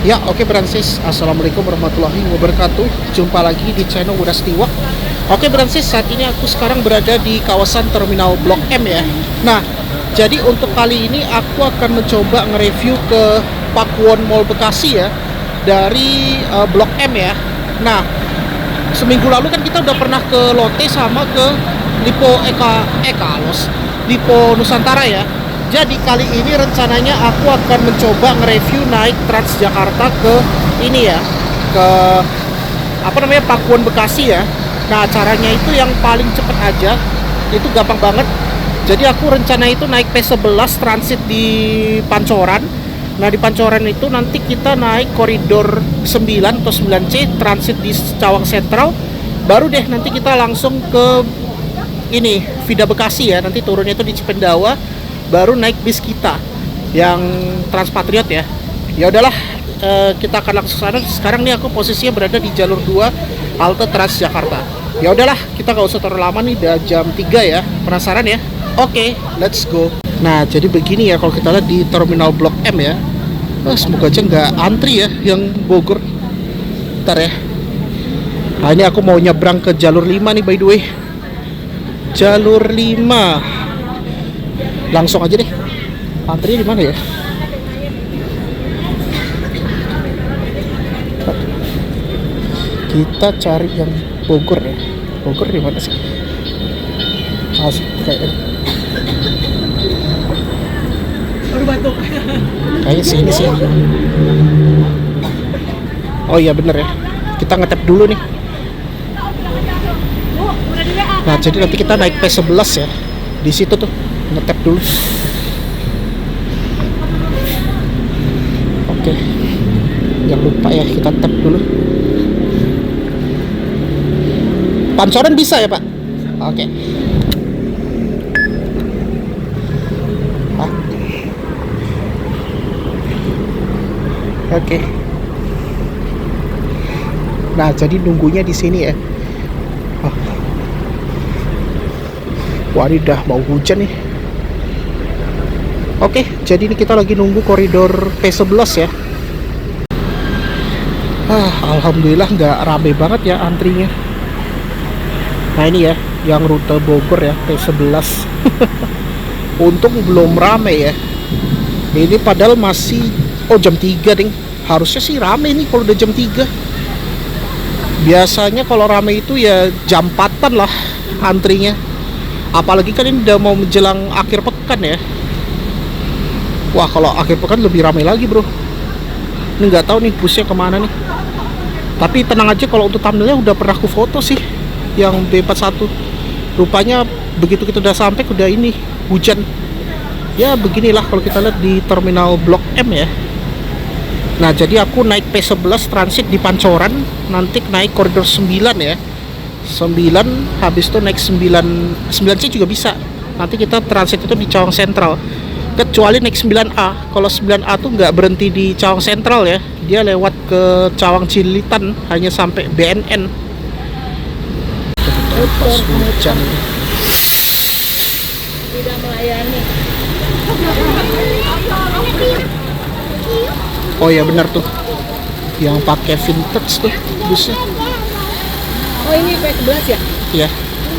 Ya, oke Bransis. Assalamualaikum warahmatullahi wabarakatuh. Jumpa lagi di channel Udas Tiwak. Oke Bransis, saat ini aku sekarang berada di kawasan Terminal Blok M ya. Nah, jadi untuk kali ini aku akan mencoba nge-review ke Pakuwon Mall Bekasi ya, dari Blok M ya. Nah, seminggu lalu kan kita udah pernah ke Lotte sama ke Lipo Nusantara ya. Jadi kali ini rencananya aku akan mencoba nge-review naik Transjakarta ke ini ya, ke Pakuwon Bekasi ya. Nah, caranya itu yang paling cepet aja, itu gampang banget. Jadi aku rencana itu naik P11 transit di Pancoran. Nah, di Pancoran itu nanti kita naik koridor 9 atau 9C transit di Cawang Sentral. Baru deh nanti kita langsung ke ini Vida Bekasi ya. Nanti turunnya itu di Cipendawa, baru naik bis kita yang Transpatriot ya. Ya udahlah, kita akan langsung sana. Sekarang nih aku posisinya berada di jalur 2 halte Transjakarta. Ya udahlah, kita nggak usah terlalu lama nih, udah jam 3 ya. Penasaran ya? Oke, let's go. Nah, jadi begini ya kalau kita lihat di Terminal Blok M ya. Semoga aja nggak antri ya yang Bogor. Ntar ya. Nah, ini aku mau nyebrang ke jalur 5 nih by the way. Jalur 5. Langsung aja deh. Antrinya di mana ya? Kita cari yang Bogor ya. Bogor di mana sih? Asik kayak kayaknya sini sih. Oh iya bener ya. Kita ngetap dulu nih. Nah, jadi nanti kita naik P11 ya. Di situ tuh ngetap dulu. Oke. Jangan lupa ya, kita tap dulu. Pancoran bisa ya, Pak? Oke. Oke. Nah, jadi nunggunya di sini ya. Wah, ini udah mau hujan nih. Oke, jadi ini kita lagi nunggu koridor P11 ya. Alhamdulillah nggak rame banget ya antrinya. Nah, ini ya, yang rute Bogor ya, P11. Untung belum rame ya. Ini padahal masih jam 3 ding. Harusnya sih rame nih kalau udah jam 3. Biasanya kalau rame itu ya jam 4-an lah antrinya. Apalagi kan ini udah mau menjelang akhir pekan ya. Wah, kalau akhir pekan lebih ramai lagi bro. Ini nggak tahu nih busnya kemana nih. Tapi tenang aja, kalau untuk thumbnailnya udah pernah aku foto sih, yang B41. Rupanya begitu kita udah sampai udah ini hujan. Ya beginilah kalau kita lihat di Terminal Blok M ya. Nah, jadi aku naik P11 transit di Pancoran, nanti naik koridor 9 ya. 9 habis itu naik 9C juga bisa. Nanti kita transit itu di Cawang Sentral. Kecuali naik 9A. Kalau 9A tuh nggak berhenti di Cawang Sentral ya. Dia lewat ke Cawang Cililitan, hanya sampai BNN. Pas hujan. Tidak melayani. Oh ya benar tuh. Yang pakai vintage tuh busnya. Oh, ini P11 ya? Iya.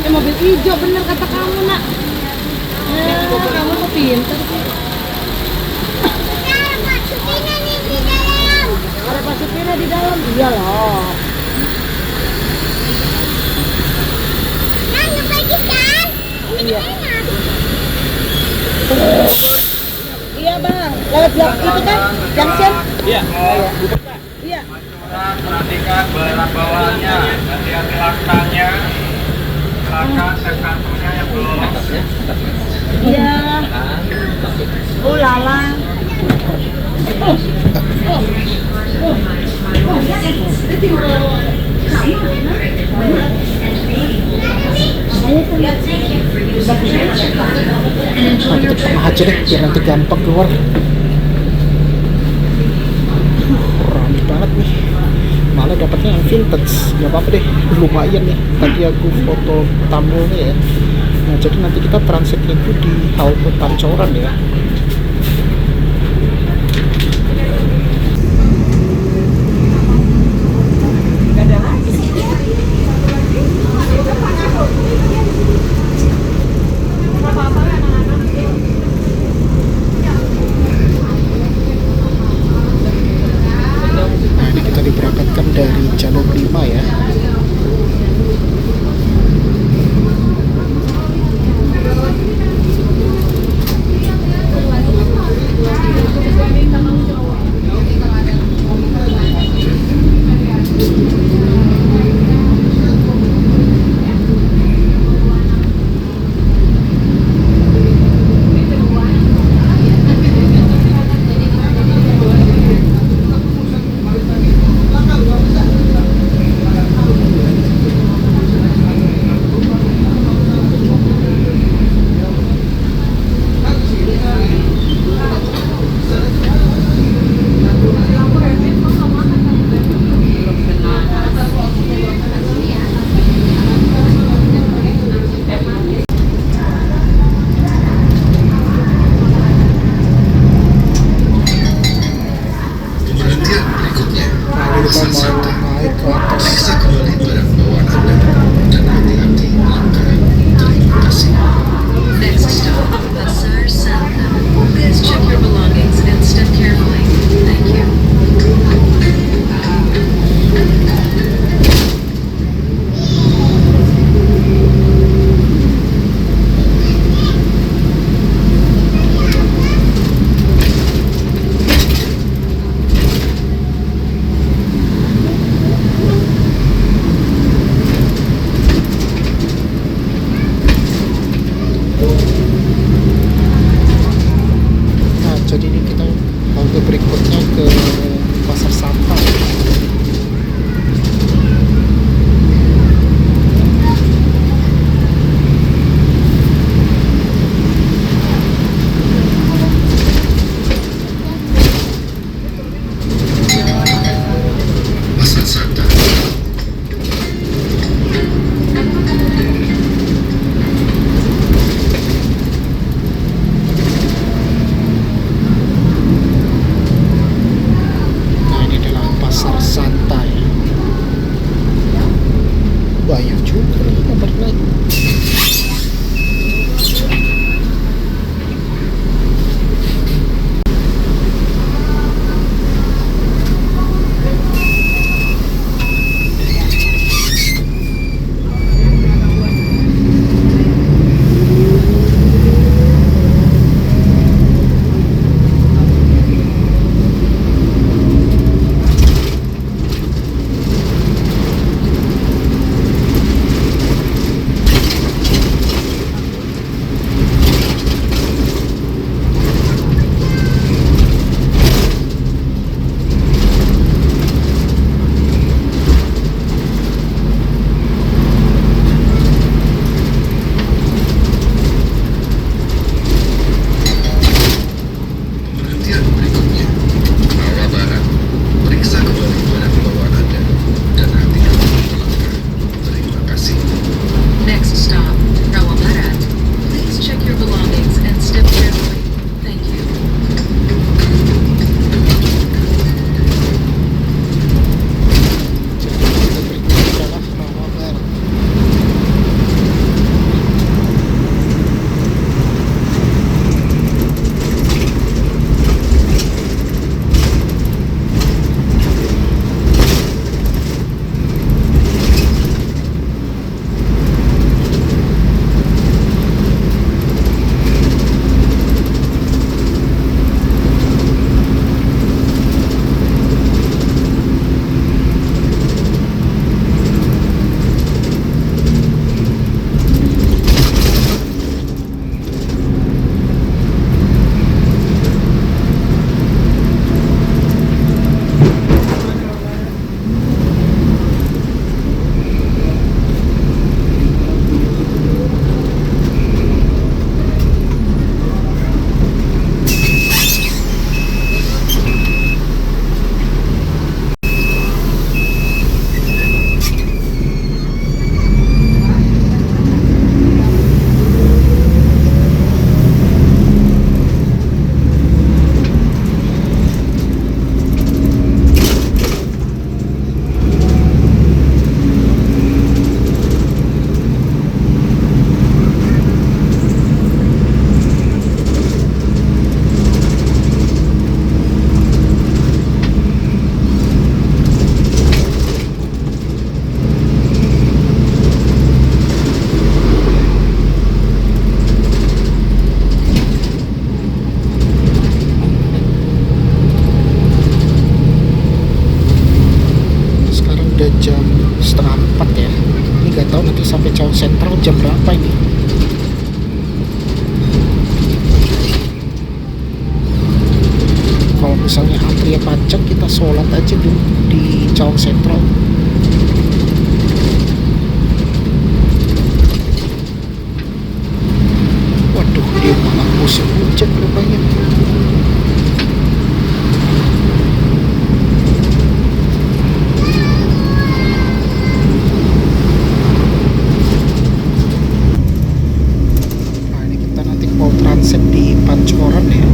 Mobil hijau, bener kata kamu nak. Ya, kamu kok pintar sih. Ada Pak Supina nih di dalam. Ada Pak Supina di dalam. Iya loh. Nah, pagi kan? Iya. Iya bang. Lewat blok itu kan? Junction? Iya. Iya. Perhatikan barang bawaannya, hati-hati langkahnya, silakan sekantungnya yang belum. Iya. Oh lala. Nah, kita tengah aja deh biar nanti gampang keluar. Rame banget nih. Malah dapatnya yang vintage. Gak apa-apa deh, lumayan nih. Tadi aku foto tamunya ya. Nah, jadi nanti kita transitnya itu di halte Pancoran ya. jam setengah 4 ya. Ini nggak tahu nanti sampai Cawang Sentral jam berapa ini. Kalau misalnya antri panjang, kita sholat aja dulu di Cawang Sentral. Waduh, dia malah musim hujan rupanya. Nah, ini kita nanti mau transit di Pancoran ya.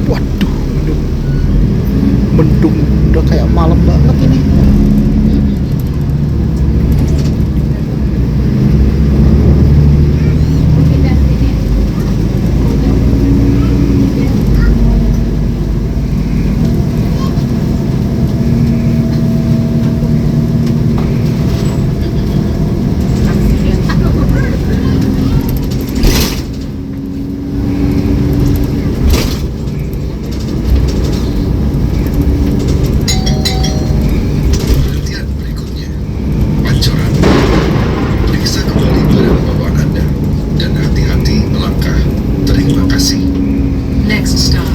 Waduh, mendung udah kayak malam banget ini. Next stop,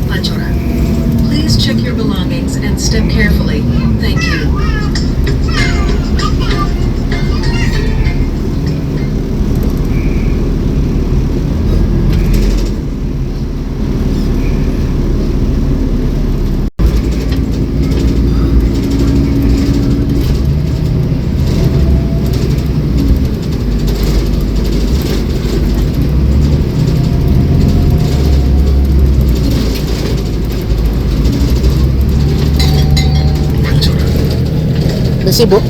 Pancoran. Please check your belongings and step carefully. Thank you. Sih Bu.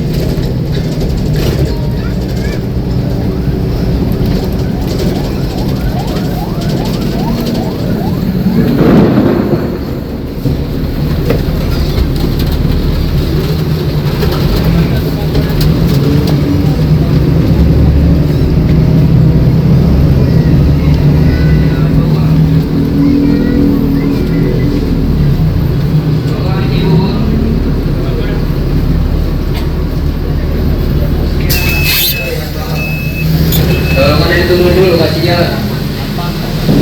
Tunggu dulu, kasih jalan.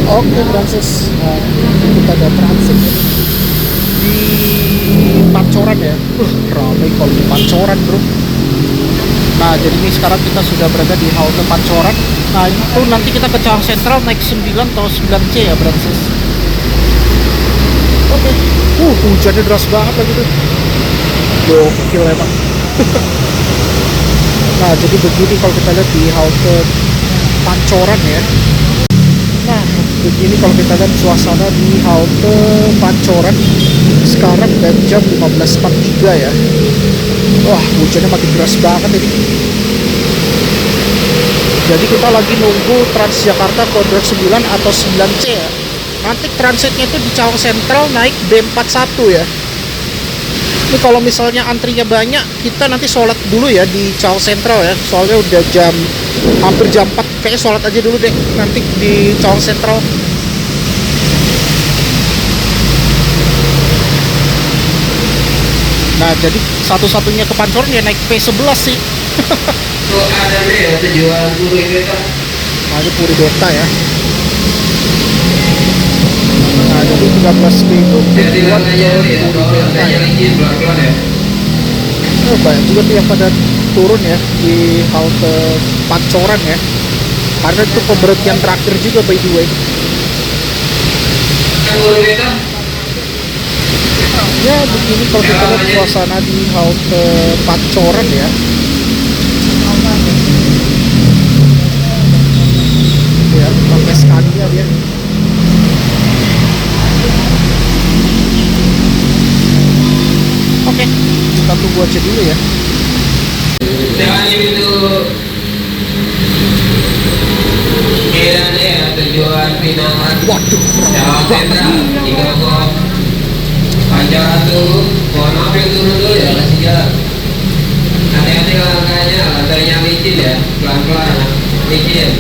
Oke Francis, kita ada transit di Pancoran ya. Ramai kalau di Pancoran bro. Nah jadi ini sekarang kita sudah berada di halte Pancoran. Nah itu nanti kita ke Cawang Sentral naik 9 atau 9C ya Francis. Oke. Hujannya deras banget lagi tuh. Gokil emang. Nah jadi begini kalau kita lihat di halte Pancoran ya. Nah begini kalau kita lihat suasana di halte Pancoran sekarang dan jam 15.43 ya. Wah hujannya makin deras banget ini. Jadi kita lagi nunggu Transjakarta koridor 9 atau 9C ya. Nanti transitnya itu di Cawang Sentral naik B41 ya. Ini kalau misalnya antrinya banyak, kita nanti sholat dulu ya di Cawang Sentral ya. Soalnya udah hampir jam 4. Kayaknya sholat aja dulu deh nanti di Cawang Sentral. Nah jadi satu-satunya ke Pancoran ya naik P11 sih. Tuh ada nih ya, tujuan Puri Beta. Nah ini Puri Beta ya. Nah jadi 13B itu Jadi tujuan aja ke nih ya, Puri kalau Beta saya ya. jalan pelan-pelan ya. Banyak juga tuh yang pada turun ya di halte Pancoran ya. Karena itu pemberhentian terakhir juga by the way. Kan Puri Beta? Ya begini kalau kita lihat suasana di halte Pancoran ya. Ya pakai Scania dia. Oke, kita tunggu aja dulu ya. Jangan itu Medan ya, tujuan Pinangan. Waduh, Cawang Sentral, 3 Pancoran tuh, mohon maaf yang turun dulu ya, kasih jalan. Hati-hati langkahnya, lantainya licin ya, pelan-pelan, licin.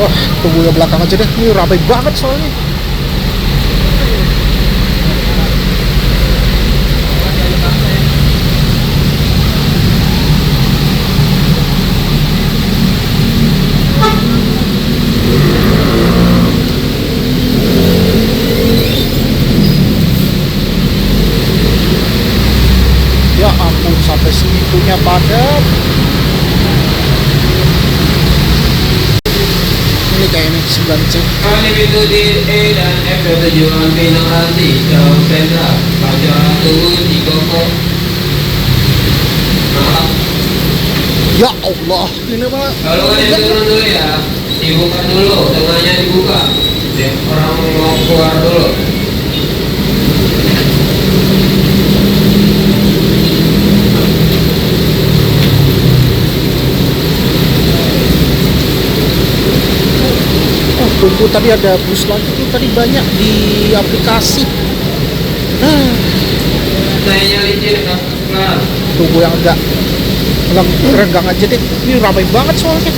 wah tunggu yang belakang aja deh. Ini ramai banget soalnya. sampai segitunya padat. Ini kayaknya 9C. Kali pintu di E dan F tujuan Pinang Ranti, Jauh Sentral, Pancoran turun di Koko. Nah, Ya Allah, ini mah. kalau kalian turun dulu ya, dibuka dulu, tengahnya dibuka. Biar orang mau keluar dulu. Oh, tunggu, tadi ada bus lagi tuh, tadi banyak di aplikasi. Naiknya licin, kelar. Tunggu yang agak renggang aja deh. Ini ramai banget soalnya.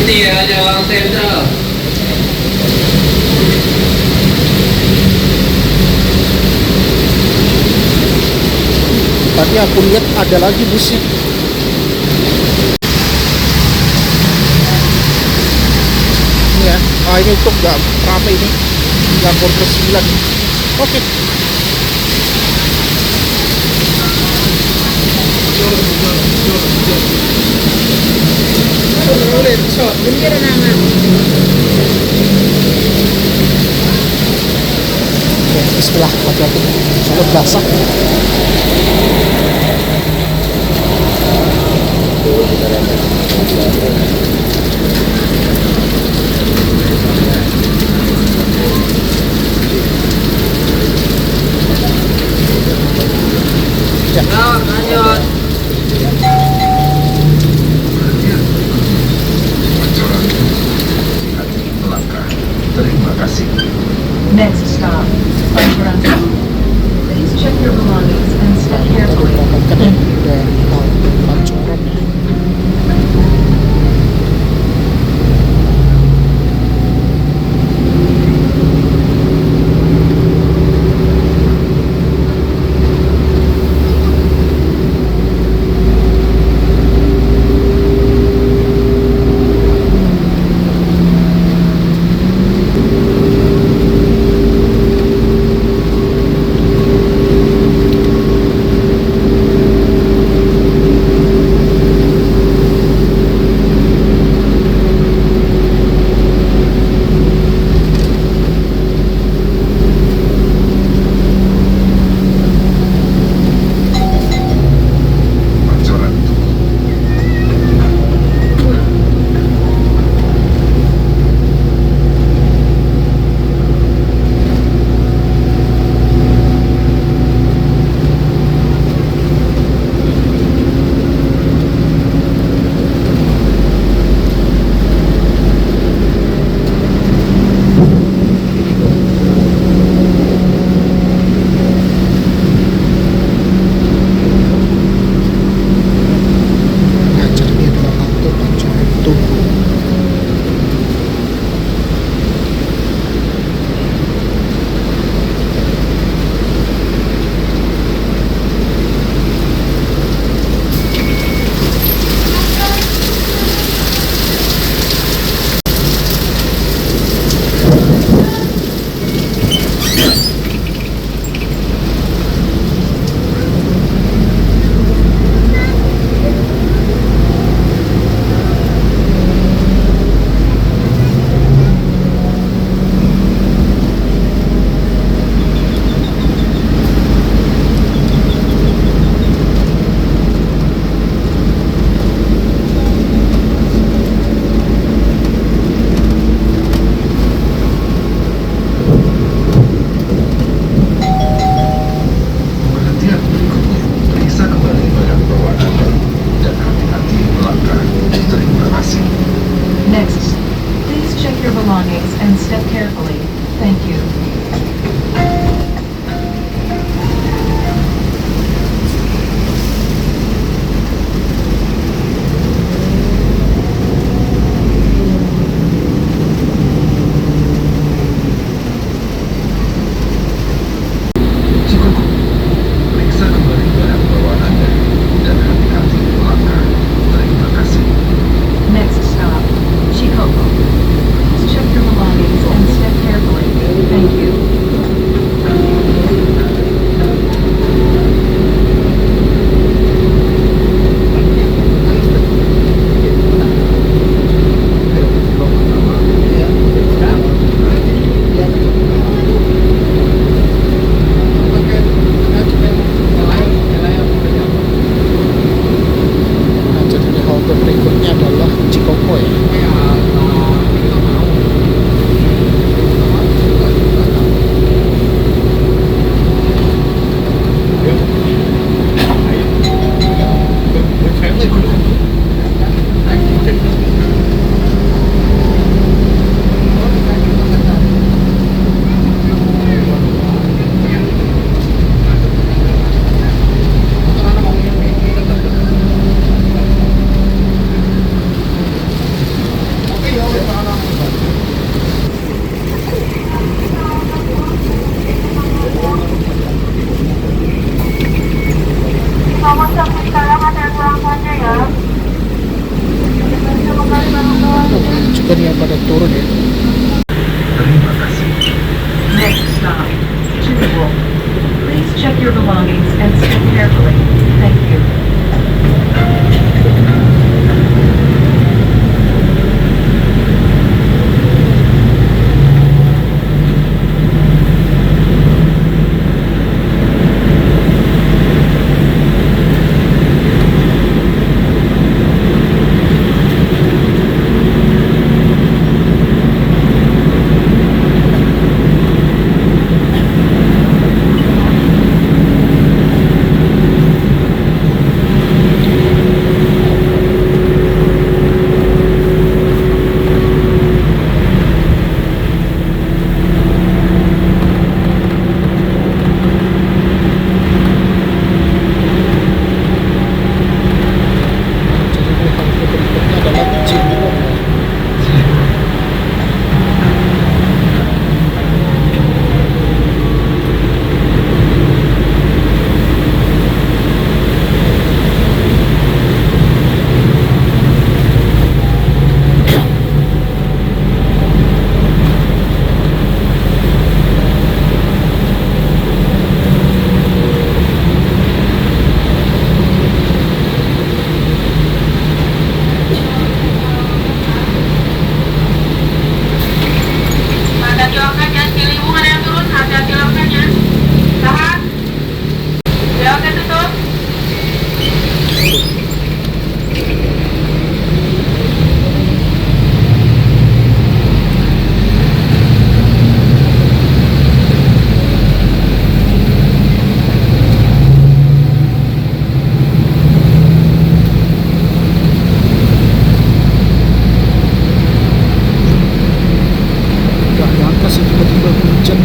Ini ya, Jalan Sentral. Tadi aku lihat ada lagi busnya. Ini ya. Ah, ini untuk nggak ramai ini. Nggak kurang 9. Oke. Bener nama. Oke, bismillah, hati-hati. Sudah basah. Ya. Nah, lanjut. Terima kasih. Next stop, Pancoran. Please check your belongings and step carefully. Thank you. Dari Pancoran. Pancoran. Ngajar dia adalah waktu Pancoran itu. Perhatian berikutnya. Periksa kembali barang bawaan Anda dan hati-hati melangkah. Terima kasih. Next, please check your belongings and step carefully. Thank you. Cukup. Periksa kembali barang bawaan Anda dan hati-hati melangkah. Terima kasih. Next stop, Shikoku. Please check your belongings and step carefully. Thank you. belongings and step carefully. Thank you. Jadi ini halte berikutnya adalah Cibinong ya. Hati-hati lokanya, Ciliwung ada yang turun, hati-hati lokanya. Tahan. Beloknya tutup. Gak nyangka sih tiba-tiba hujan.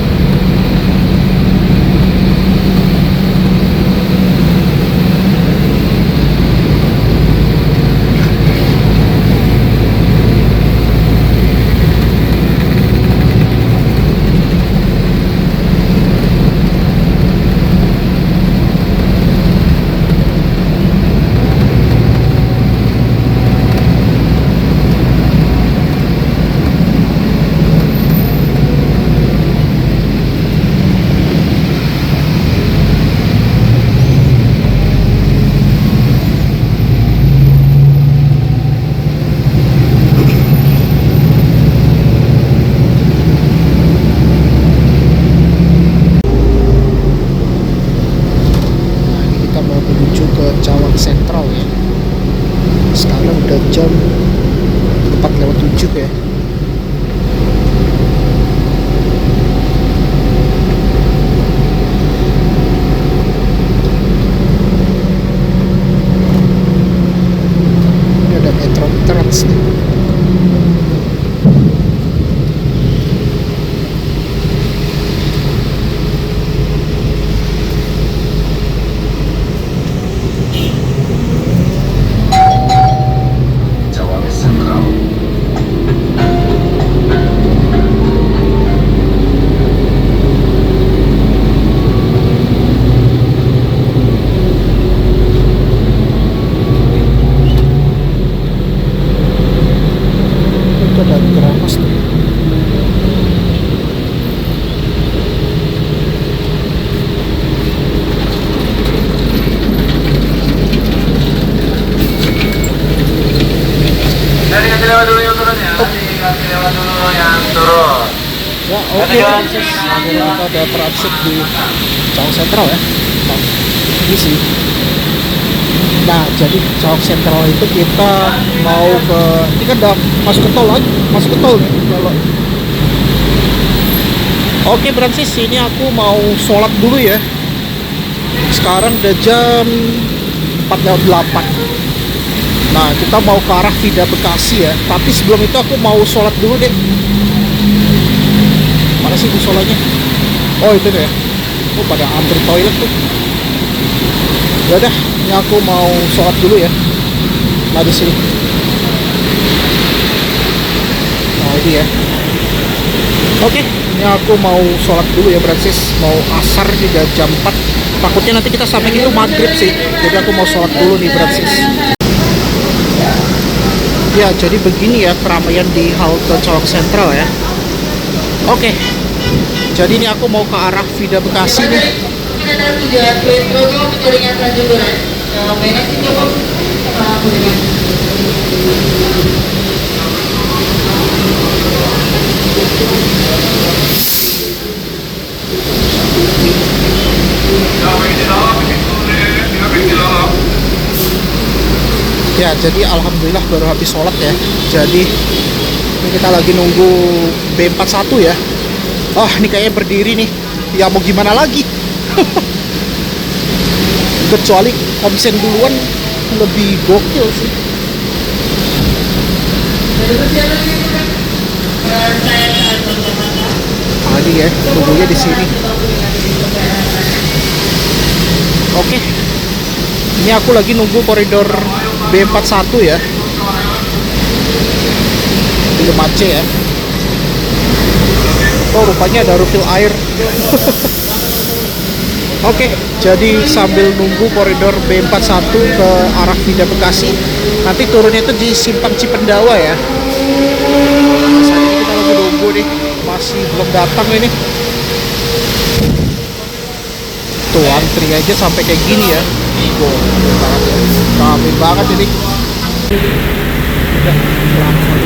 Nah, ini kita mau menuju ke Cawang Sentral ya. Sekarang udah jam 4:07 ya. Ini ada Metro Trans nih. Cawang Sentral. Itu ada Gramas tuh. Dari kasih lewat dulu yang turun ya. Kasih lewat dulu yang turun. Ya oke Francis, akhirnya kita ada transit di Cawang Sentral ya. Nah, ini sih. Nah jadi Cawang Sentral itu kita mau ke, ini kan udah masuk ke tol lagi, masuk ke tol nih kalau. Oke Francis, ini aku mau sholat dulu ya. Sekarang udah jam 4:08. Nah kita mau ke arah Vida Bekasi ya. Tapi sebelum itu aku mau sholat dulu deh. Mana sih musolanya? Oh itu deh. Oh pada antri toilet tuh. Ya udah, ini aku mau sholat dulu ya. Nah di sini. Nah ini ya. Oke, ini aku mau sholat dulu ya Francis. Mau asar juga jam 4. Takutnya nanti kita sampai itu maghrib sih. Jadi aku mau sholat dulu nih Francis. Ya jadi begini ya keramaian di halte Cawang Sentral ya. Oke, jadi ini aku mau ke arah Vida Bekasi nih. ada 3 kue promo dengan Tanjung Duren. Merah sih cukup kuningan. Ya, jadi alhamdulillah baru habis sholat ya. Jadi ini kita lagi nunggu B41 ya. Oh, ini kayaknya berdiri nih. Ya mau gimana lagi? Kecuali konsen duluan lebih gokil sih. Tadi ya, tunggunya di sini. Oke. Ini aku lagi nunggu koridor B41 ya. Di 5C ya. Oh, rupanya ada refill air. Oke, jadi sambil nunggu koridor B41 ke arah Vida Bekasi, nanti turunnya itu di Simpang Cipendawa ya. Saat ini kita lagi nunggu nih, masih belum datang ini. Tuh antri aja sampai kayak gini ya. Rame banget ini. Udah, langsung.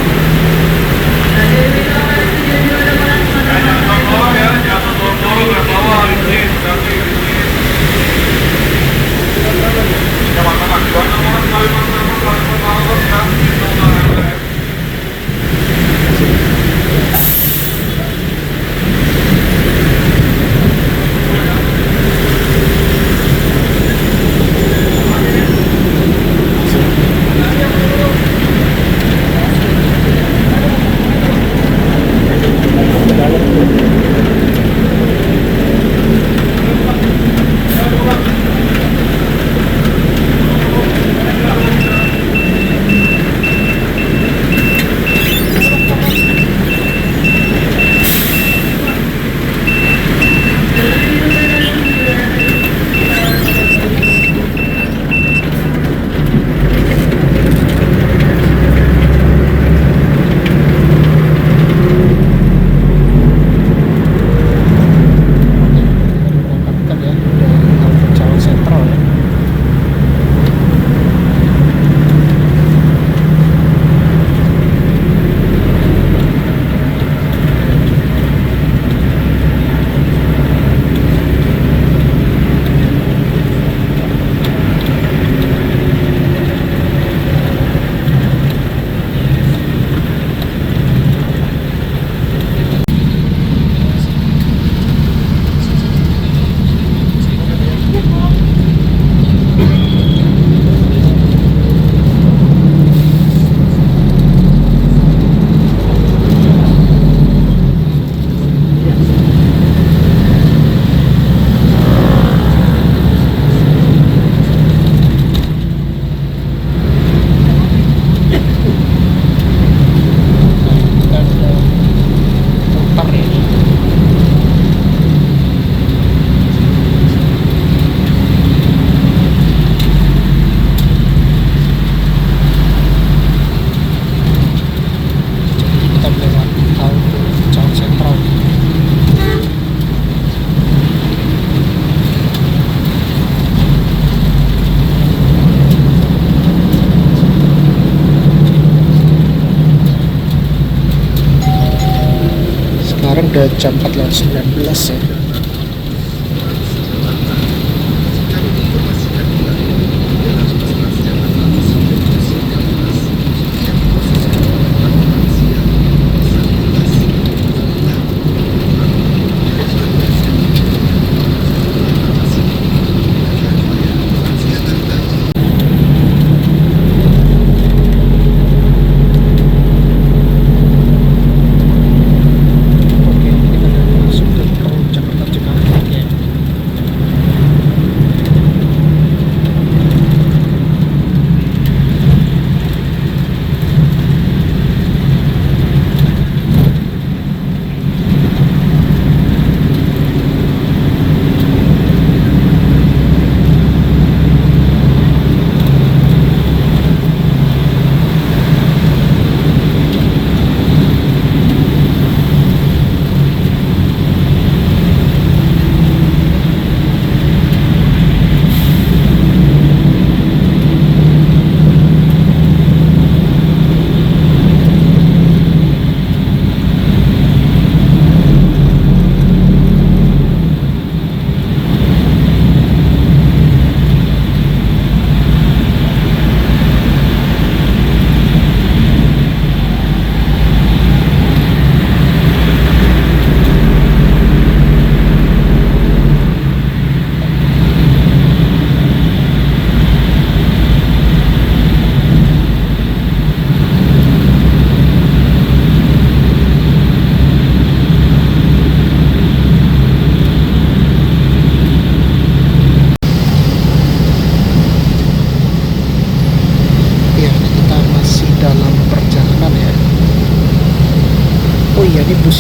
Udah jam 14.19 ya. Jakarta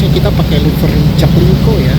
harusnya kita pakai livery Jaklingko ya.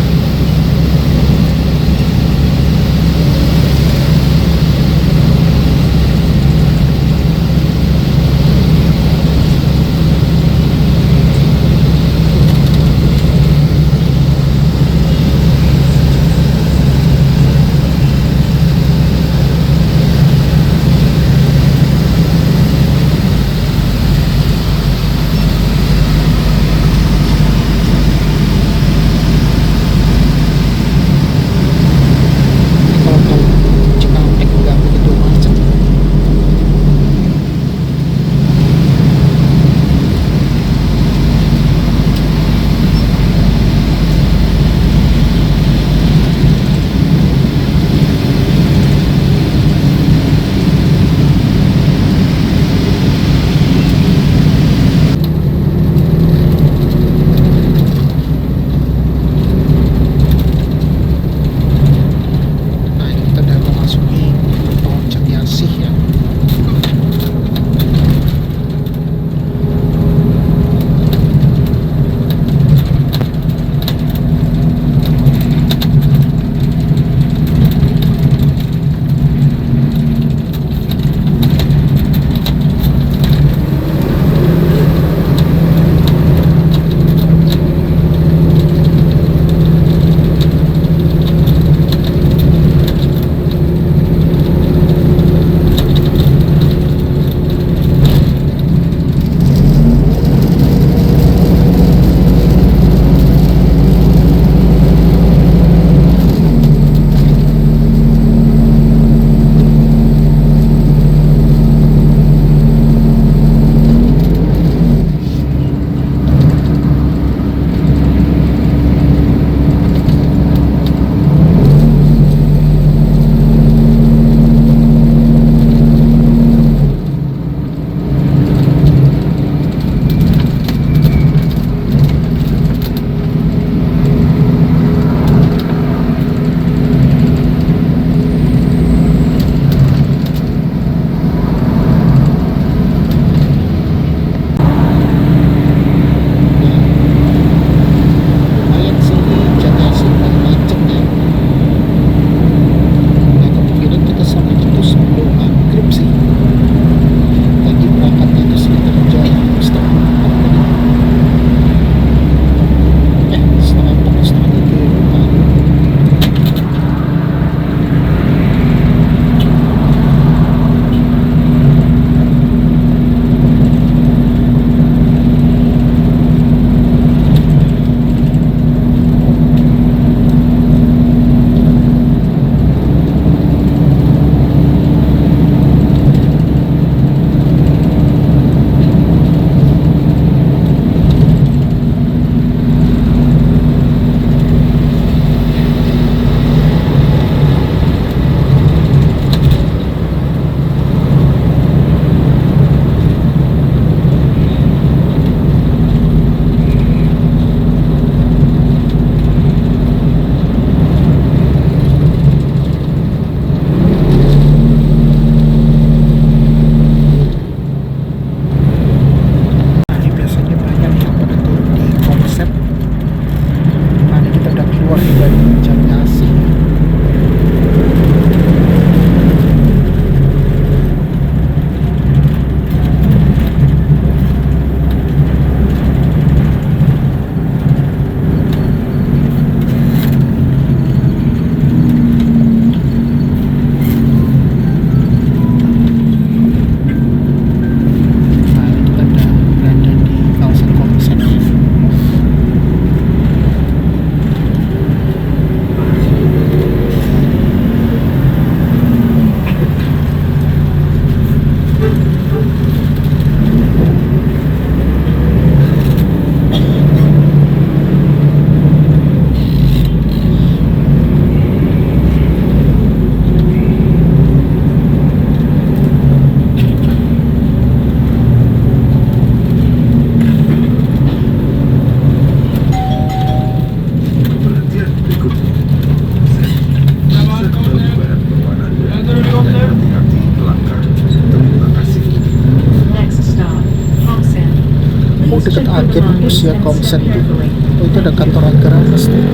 Check your belongings and step carefully. Oh, itu ada kantor Agramas tuh.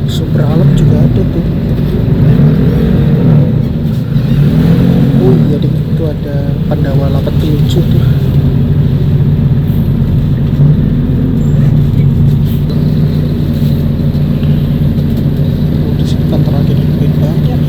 Sumber alam juga ada tuh. Oh iya deh, itu ada Pandawa 87 tuh. Oh, di sini kantor agen lebih banyak.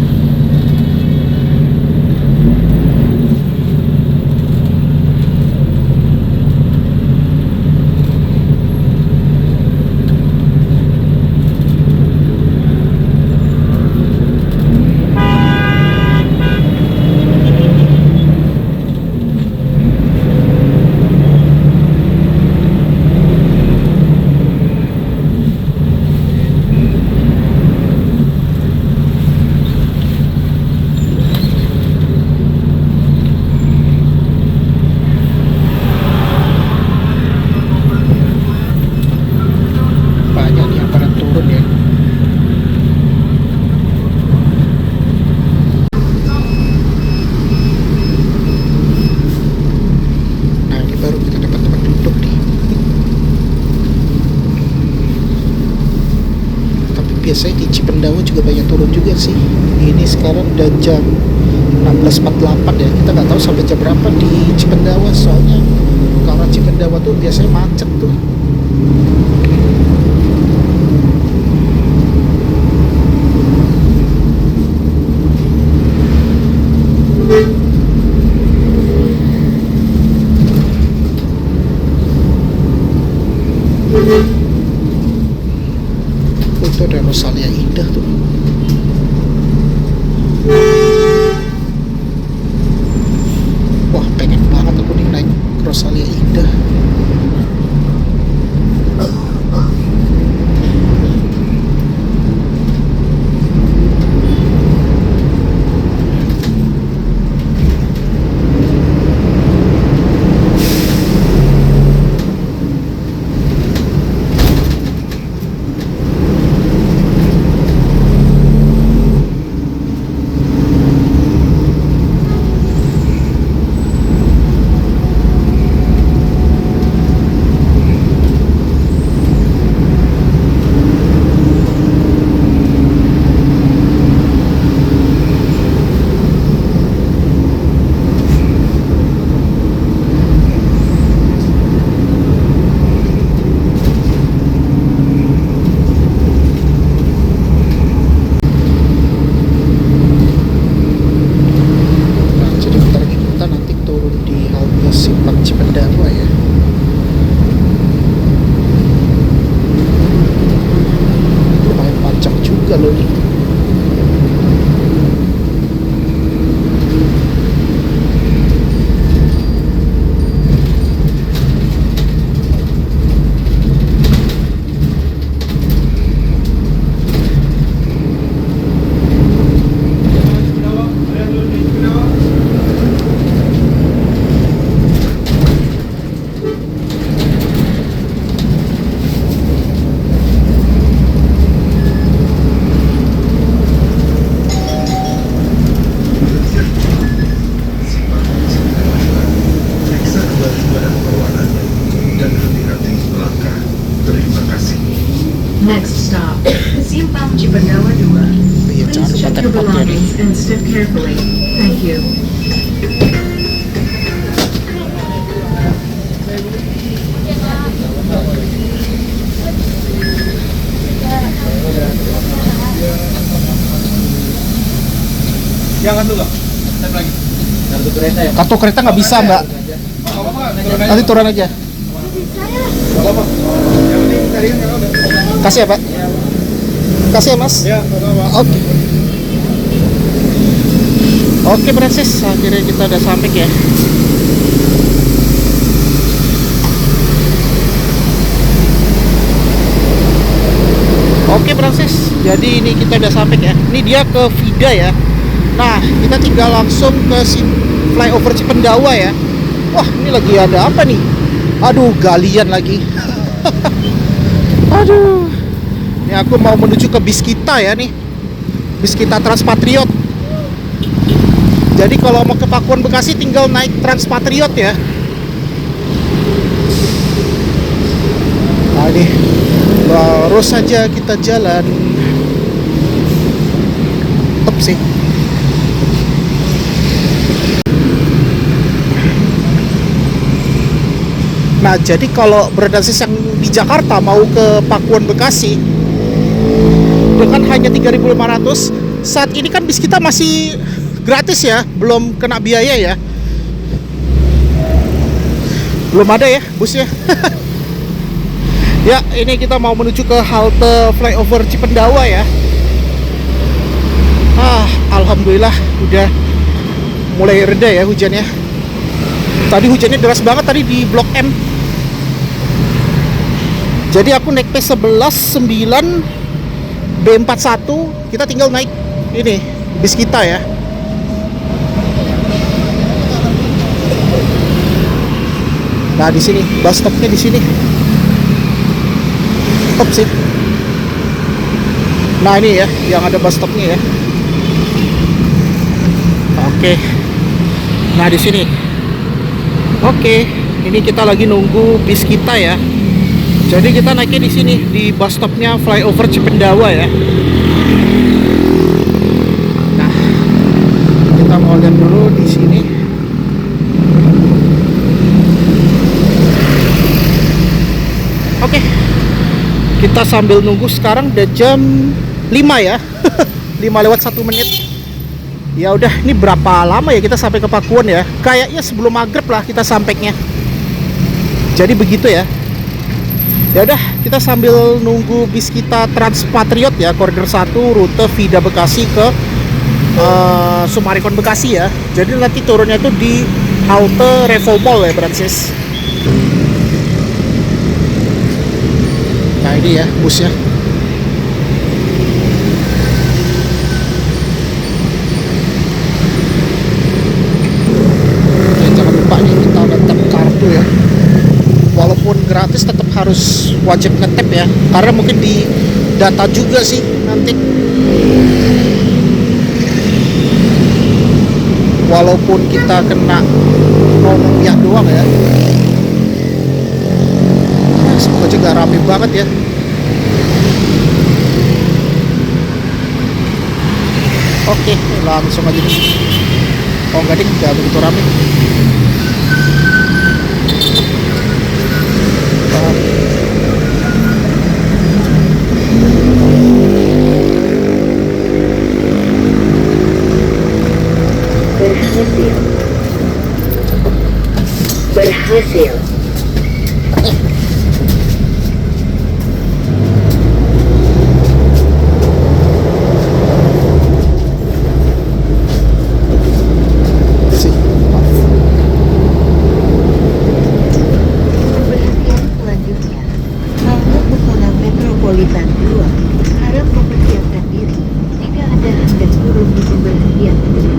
Banyak nih yang pada turun ya. Nah, ini baru kita dapat tempat duduk nih. Tapi biasanya di Cipendawa juga banyak turun juga sih. Ini sekarang udah jam 16.48 ya. Kita nggak tahu sampai jam berapa di Cipendawa, soalnya kalau Cipendawa tuh biasanya macet tuh. Itu ada Rosalia Indah tuh. Wah, pengen banget aku nih naik Rosalia Indah. Nah, jadi bentar lagi kita nanti turun di halte Simpang Cipendawa ya. Lumayan panjang juga loh nih. Periksa kembali badan bawaannya dan hati-hati melangkah. Terima kasih. Next stop, Simpang Cipendawa 2. Iya, jangan Please lupa check tanda your tempatnya nih. belongings and step carefully. Thank you. Jangan dulu, step lagi. Kartu kereta ya? Kartu kereta nggak bisa, Mbak. Nanti turun aja. Gak apa-apa. Yang penting tadi kan udah. Kasih ya, Pak. Kasih ya, Mas. Ya, gak apa-apa. Oke. Oke, Francis. Akhirnya kita udah sampai ya. Oke, Francis. Jadi ini kita udah sampai ya. Ini dia ke Vida ya. Nah, kita tinggal langsung ke flyover Cipendawa ya. Wah, ini lagi ada apa nih? Aduh, galian lagi. Aduh. Ini aku mau menuju ke Biskita ya nih. Biskita Transpatriot. Jadi kalau mau ke Pakuan Bekasi tinggal naik Transpatriot ya. Nah, ini Ini baru saja kita jalan. Top sih. Nah, jadi kalau Bransis yang di Jakarta mau ke Pakuan Bekasi dengan hanya 3.500, saat ini kan bis kita masih gratis ya, belum kena biaya ya. Belum ada ya busnya. Ya, ini kita mau menuju ke halte flyover Cipendawa ya. Alhamdulillah udah mulai reda ya hujannya. Tadi hujannya deras banget tadi di Blok M. Jadi aku naik P11 9 B41, kita tinggal naik ini bis kita ya. Nah, di sini bus stopnya di sini. Top sih. Nah, ini ya yang ada bus stopnya ya. Oke. Nah, di sini. Oke, ini kita lagi nunggu bis kita ya. Jadi kita naiknya di sini di bus stopnya flyover Cipendawa ya. Nah, kita mau lihat dulu di sini. Oke, kita sambil nunggu sekarang udah jam 5 ya. 5 lewat 1 menit. Ya udah, ini berapa lama ya kita sampai ke Pakuan ya? Kayaknya sebelum maghrib lah kita sampainya. Jadi begitu ya. Ya udah, kita sambil nunggu bis kita Transpatriot ya, koridor 1 rute Vida Bekasi ke Sumarekon Bekasi ya. Jadi nanti turunnya itu di halte Revo Mall ya, Bransis. Nah, ini ya busnya. Jangan lupa nih kita ada tap kartu ya. Walaupun gratis tetap harus wajib ngetap ya, karena mungkin di data juga sih nanti. Walaupun kita kena 0 rupiah doang ya. Semoga aja gak rame banget ya. Oke, langsung aja. Oh enggak ding, gak begitu rame. Berhasil. Pemberhentian selanjutnya, halte Pesona Metropolitan 2. Harap mempersiapkan diri jika Anda hendak turun di pemberhentian ini.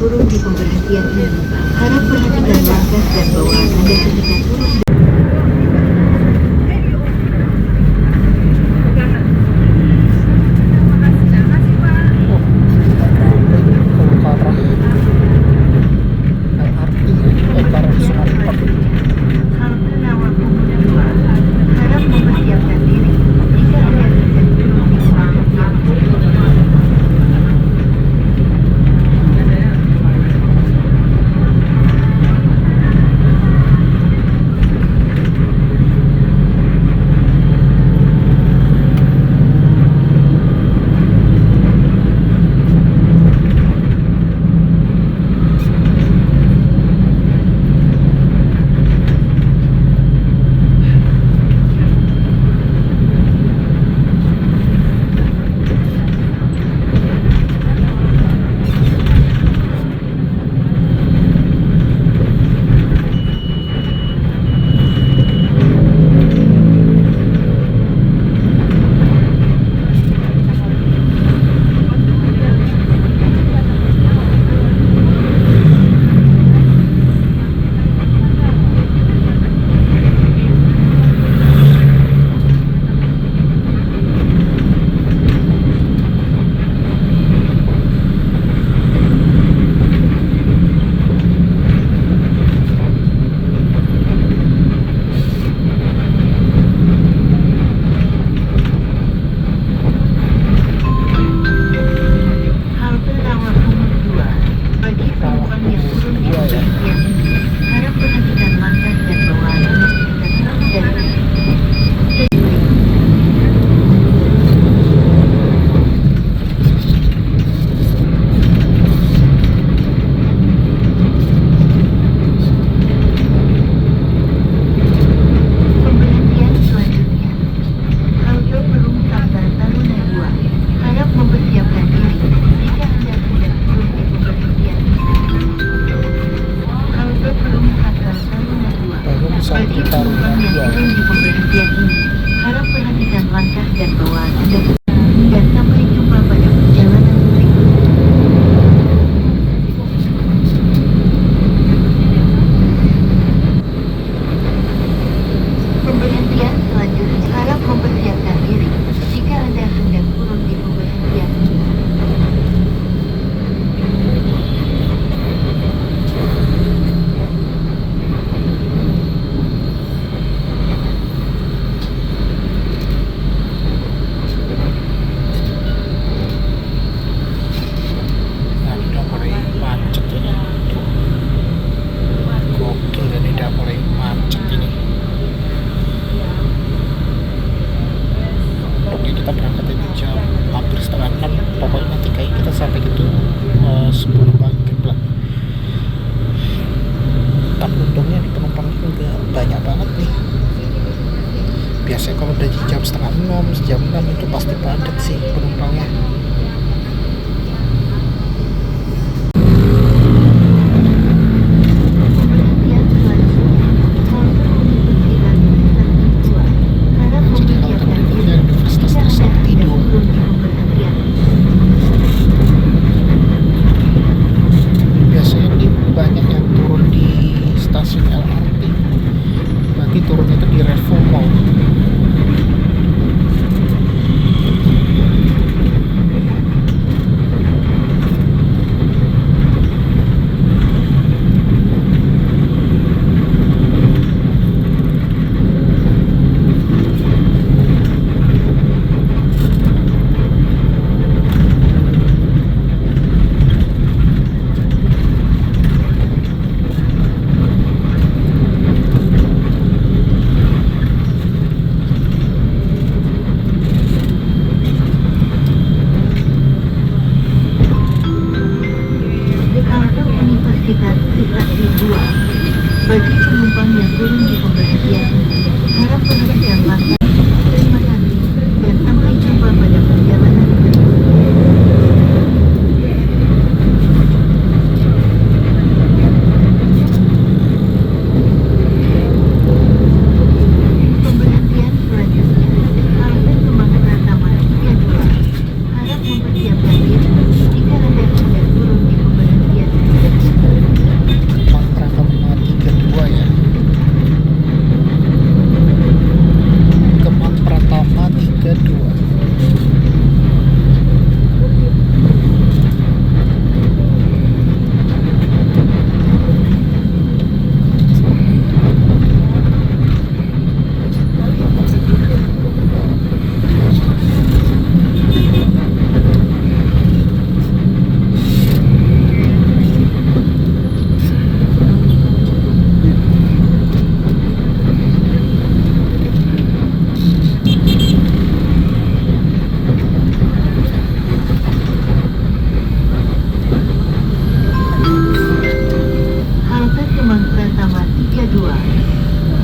turun di pemberhentian ini. Harap perhatikan langkah dan bawaan Anda ketika turun. Halte Rawa Pemuda 2. Harap mempersiapkan diri jika Anda hendak turun di pemberhentian ini. Halte Rawa Pemuda 2. Bagi penumpang yang turun di pemberhentian ini, harap perhatikan langkah dan bawaan Anda ketika turun dari pemberhentian selanjutnya. Halte Perum Sabta Taruna 2. Harap mempersiapkan diri jika Anda hendak turun di pemberhentian ini. Halte Perum Sabta Taruna 2. Bagi penumpang yang turun di pemberhentian ini, harap perhatikan langkah dan bawaan Anda dan sampai jumpa pada perjalanan berikutnya. Pemberhentian selanjutnya. Harap mempersiapkan diri jika Anda hendak turun di pemberhentian ini. Nah, ini udah mulai macet ini. Gokil, ini udah mulai macet ini. Oke, kita berangkat ini jam hampir setengah 6. Pokoknya nanti kayak kita sampai gitu 10 pagi lah. Tapi untungnya nih penumpangnya juga banyak banget nih. Biasanya kalau udah di jam setengah 6, jam 6 itu pasti padat sih penumpangnya. Pemberhentian selanjutnya. Halte Universitas Trisakti 2. Harap Jadi kalau mempersiapkan tadi diri dari Universitas jika Anda Trisakti hendak 2. turun di pemberhentian ini. Biasanya ini banyak yang turun di stasiun LRT. Nanti turunnya itu di Revo Mall. Universitas Trisakti 2. Bagi penumpang yang turun di pemberhentian ini, harap perhatikan langkah. Terima kasih dan sampai jumpa pada perjalanan berikutnya. Pemberhentian selanjutnya, halte Kemang Pratama 32. Harap mempersiapkan diri jika Anda hendak turun di pemberhentian ini.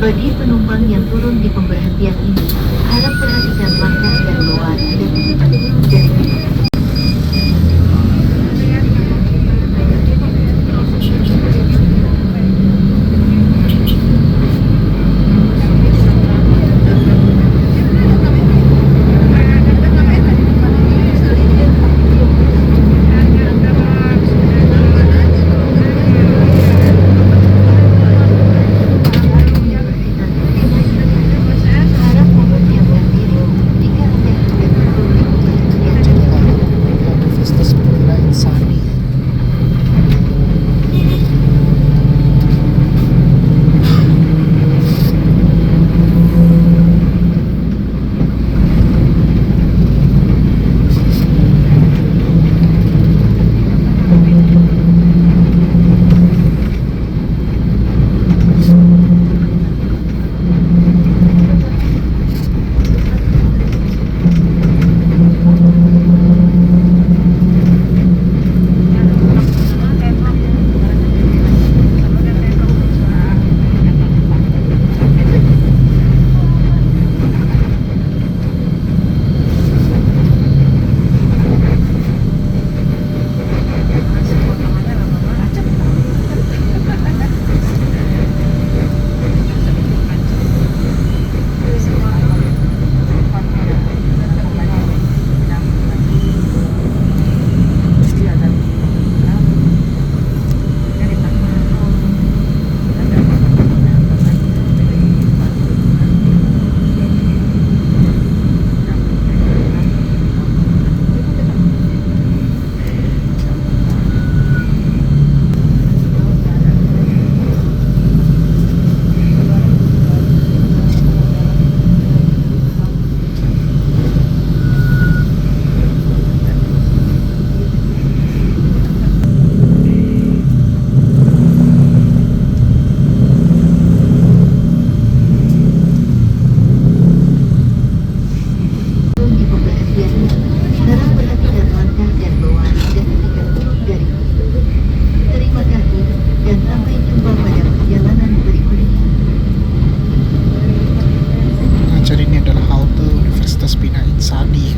Bagi penumpang yang turun di pemberhentian ini, harap perhatikan langkah dan bawaan dan cepat turun dari bus. Harap mempersiapkan diri jika Anda hendak turun di pemberhentian. Universitas Pura Insani. Turun di pemberhentian ini, harap perhatikan langkah dan bawaan Anda ketika turun dari bus. Terima kasih dan sampai jumpa pada perjalanan berikutnya. Nah, jadi ini adalah halte Universitas Bina Insani.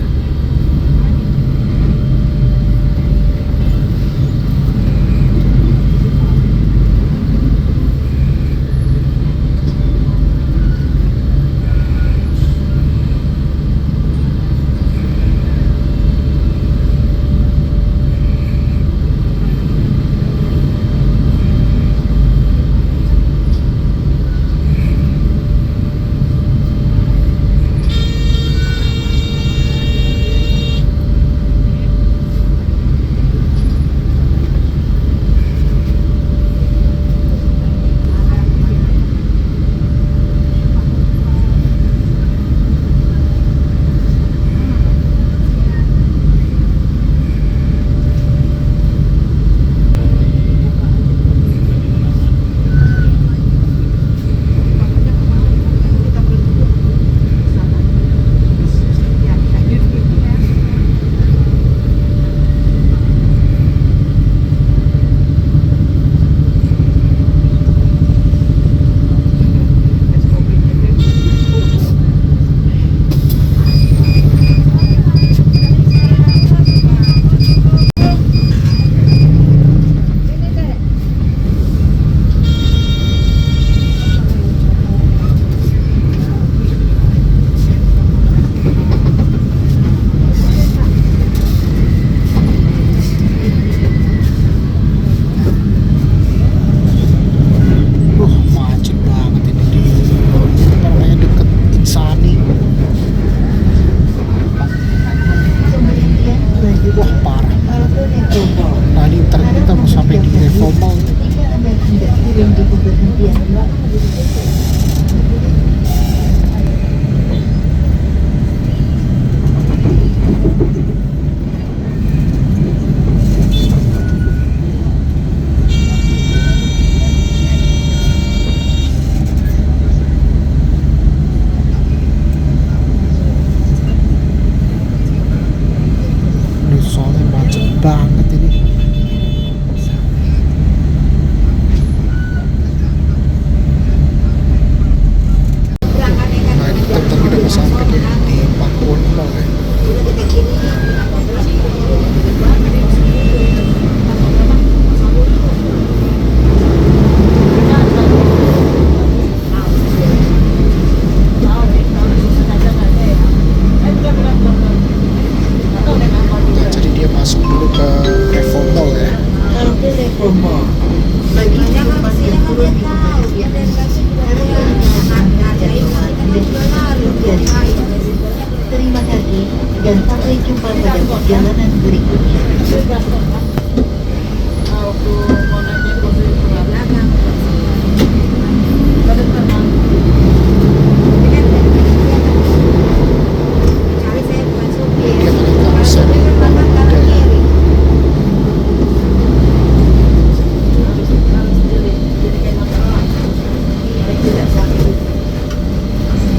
Macet banget ini di apa namanya deket Insani. Pemberhentian selanjutnya, Wah, parah. halte Revo Mall. Tadi ternyata kita mau sampai di Revo Mall. Jika Anda hendak turun di pemberhentian ini, banget ini. di pemberhentian harus menandatangani jadwal identifikasi dari terima kasih dan sampai jumpa pada perjalanan berikutnya.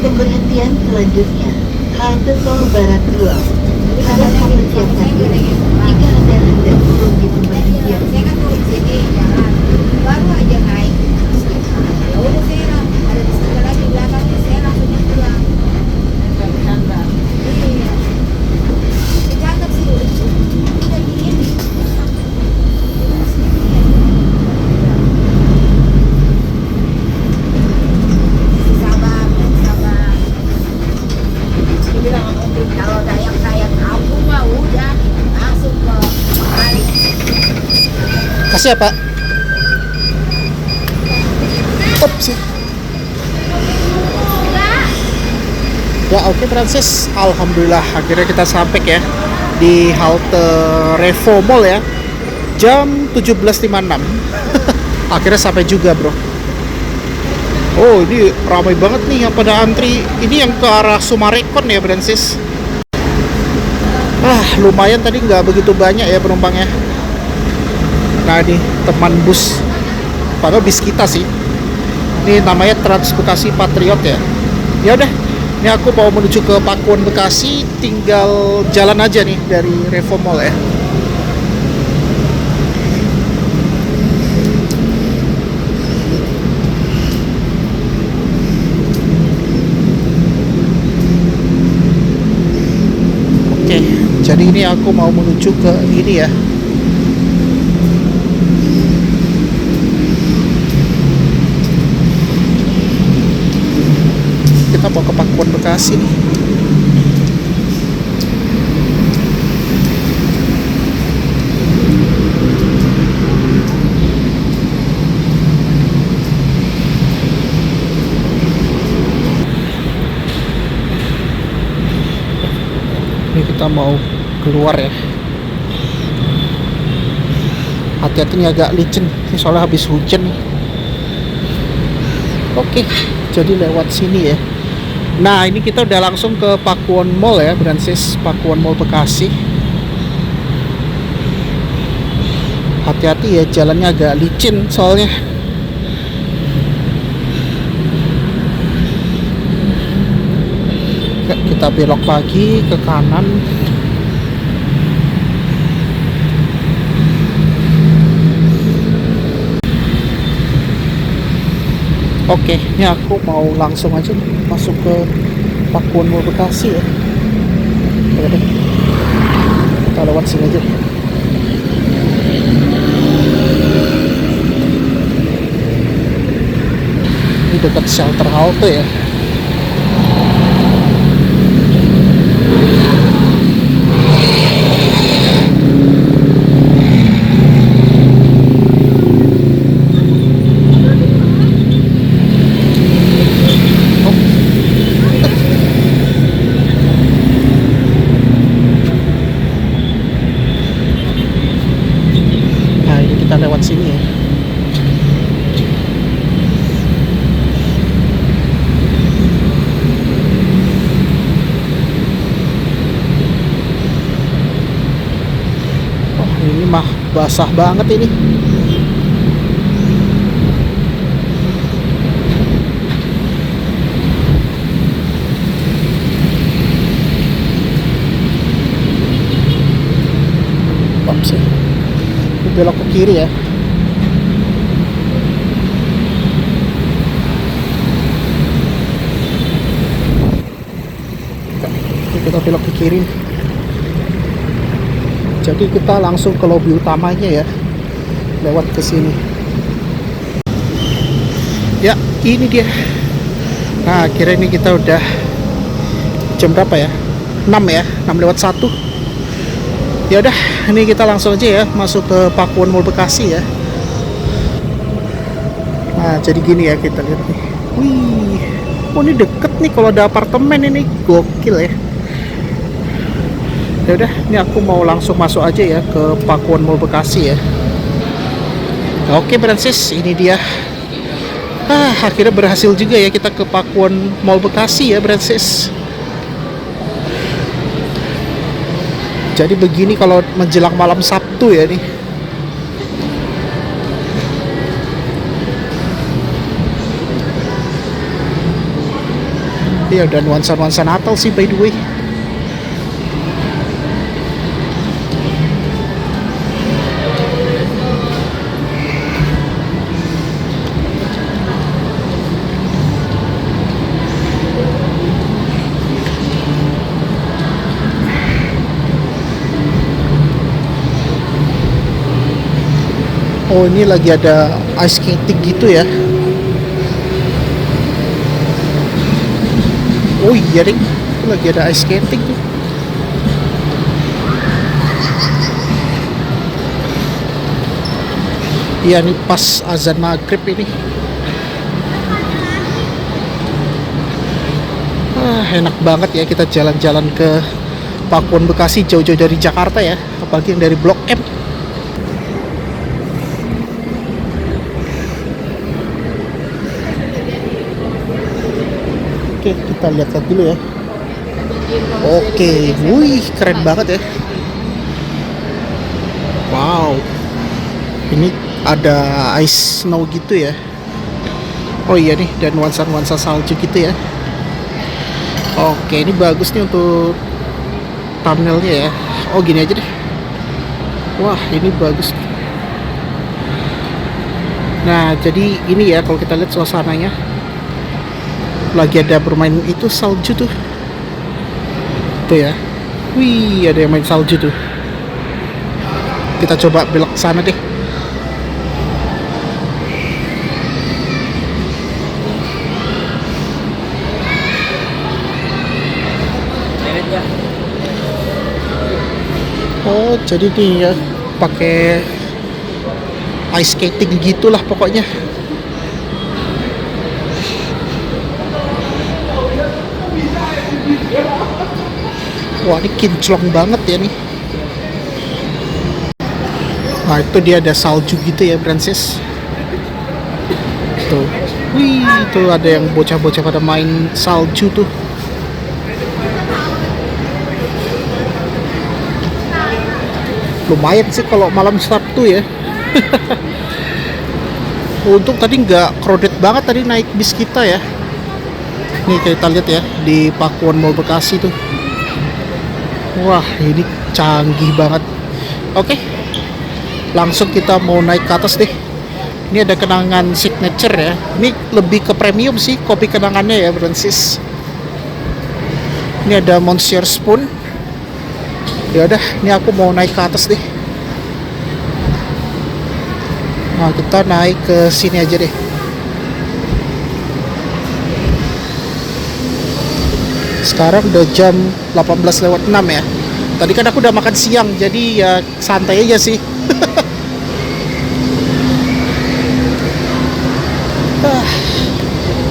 Pemberhentian selanjutnya, halte Tol Barat 2. Harap mempersiapkan diri jika Anda hendak turun di pemberhentian. Saya kan turun sini jalan, baru aja naik. Ya udah saya ada di sebelah lagi belakangnya, saya langsung pulang. Iya. Cakep sih, udah gini. Sabar, sabar. Dia bilang kalau dayak kampung mah udah langsung ke balik. Kasih ya Pak. Ups. Ya oke Francis, alhamdulillah akhirnya kita sampai ya di halte Revo Mall ya. Jam 17.56. Akhirnya sampai juga, Bro. Oh, ini ramai banget nih yang pada antri. Ini yang ke arah Sumarekon ya, Francis. Lumayan tadi nggak begitu banyak ya penumpangnya. Nah, ini teman bus. Padahal bis kita sih. Ini namanya Trans Bekasi Patriot ya. Ya udah, ini aku mau menuju ke Pakuan Bekasi, tinggal jalan aja nih dari Revo Mall ya. Oke, jadi ini aku mau menuju ke ini ya. Kita mau ke Pakuan Bekasi nih. Ini kita mau keluar ya. Hati-hati nih, agak licin. Ini soalnya habis hujan nih. Oke, jadi lewat sini ya. Nah, ini kita udah langsung ke Pakuan Mall ya, Francis. Pakuan Mall Bekasi. Hati-hati ya, jalannya agak licin soalnya. Kita belok lagi ke kanan. Oke, ini aku mau langsung aja masuk ke Pakuan Mall Bekasi ya. Oke, kita lewat sini aja. Ini dekat shelter halte ya. Lewat sini ya. Oh, ini mah basah banget ini. Ops, belok ke kiri ya. Kita belok ke kiri. Jadi kita langsung ke lobi utamanya ya, lewat ke sini. Ya, ini dia. Nah, akhirnya ini kita udah jam berapa ya? 6 ya, 6:01. Ya udah, ini kita langsung aja ya masuk ke Pakuan Mall Bekasi ya. Nah, jadi gini ya, kita lihat nih. Wih, oh ini deket nih kalau ada apartemen, ini gokil ya. Ya udah, ini aku mau langsung masuk aja ya ke Pakuan Mall Bekasi ya. Oke Brancis, ini dia. Akhirnya berhasil juga ya kita ke Pakuan Mall Bekasi ya Brancis. Jadi begini kalau menjelang malam Sabtu ya nih. Ya dan nuansa-nuansa Natal sih by the way. Oh ini lagi ada ice skating gitu ya. Oh iya deh, itu lagi ada ice skating tuh. Iya nih pas azan maghrib ini. Enak banget ya kita jalan-jalan ke Pakuan Bekasi jauh-jauh dari Jakarta ya, apalagi yang dari Blok M. Oke, kita lihat dulu ya. Oke, wih keren banget ya. Wow, ini ada ice snow gitu ya. Oh iya nih, dan nuansa-nuansa salju gitu ya. Oke, ini bagus nih untuk thumbnailnya ya. Oh gini aja deh. Wah, ini bagus. Nah, jadi ini ya kalau kita lihat suasananya. Lagi ada bermain itu salju tuh. Tuh ya. Wih, ada yang main salju tuh. Kita coba belok sana deh. Oh, jadi nih ya pakai ice skating gitulah pokoknya. Wah, ini kinclong banget ya nih. Nah, itu dia ada salju gitu ya, Brancis. Tuh. Wih, itu ada yang bocah-bocah pada main salju tuh. Lumayan sih kalau malam Sabtu ya. Untung tadi nggak crowded banget tadi naik bis kita ya. Nih kita lihat ya di Pakuan Mall Bekasi tuh. Wah, ini canggih banget. Oke, langsung kita mau naik ke atas deh. Ini ada kenangan signature ya. Ini lebih ke premium sih kopi kenangannya ya, Brancis. Ini ada Monsieur Spoon. Ya udah, ini aku mau naik ke atas deh. Nah, kita naik ke sini aja deh. Sekarang udah jam 18:06 ya. Tadi kan aku udah makan siang, jadi ya santai aja sih.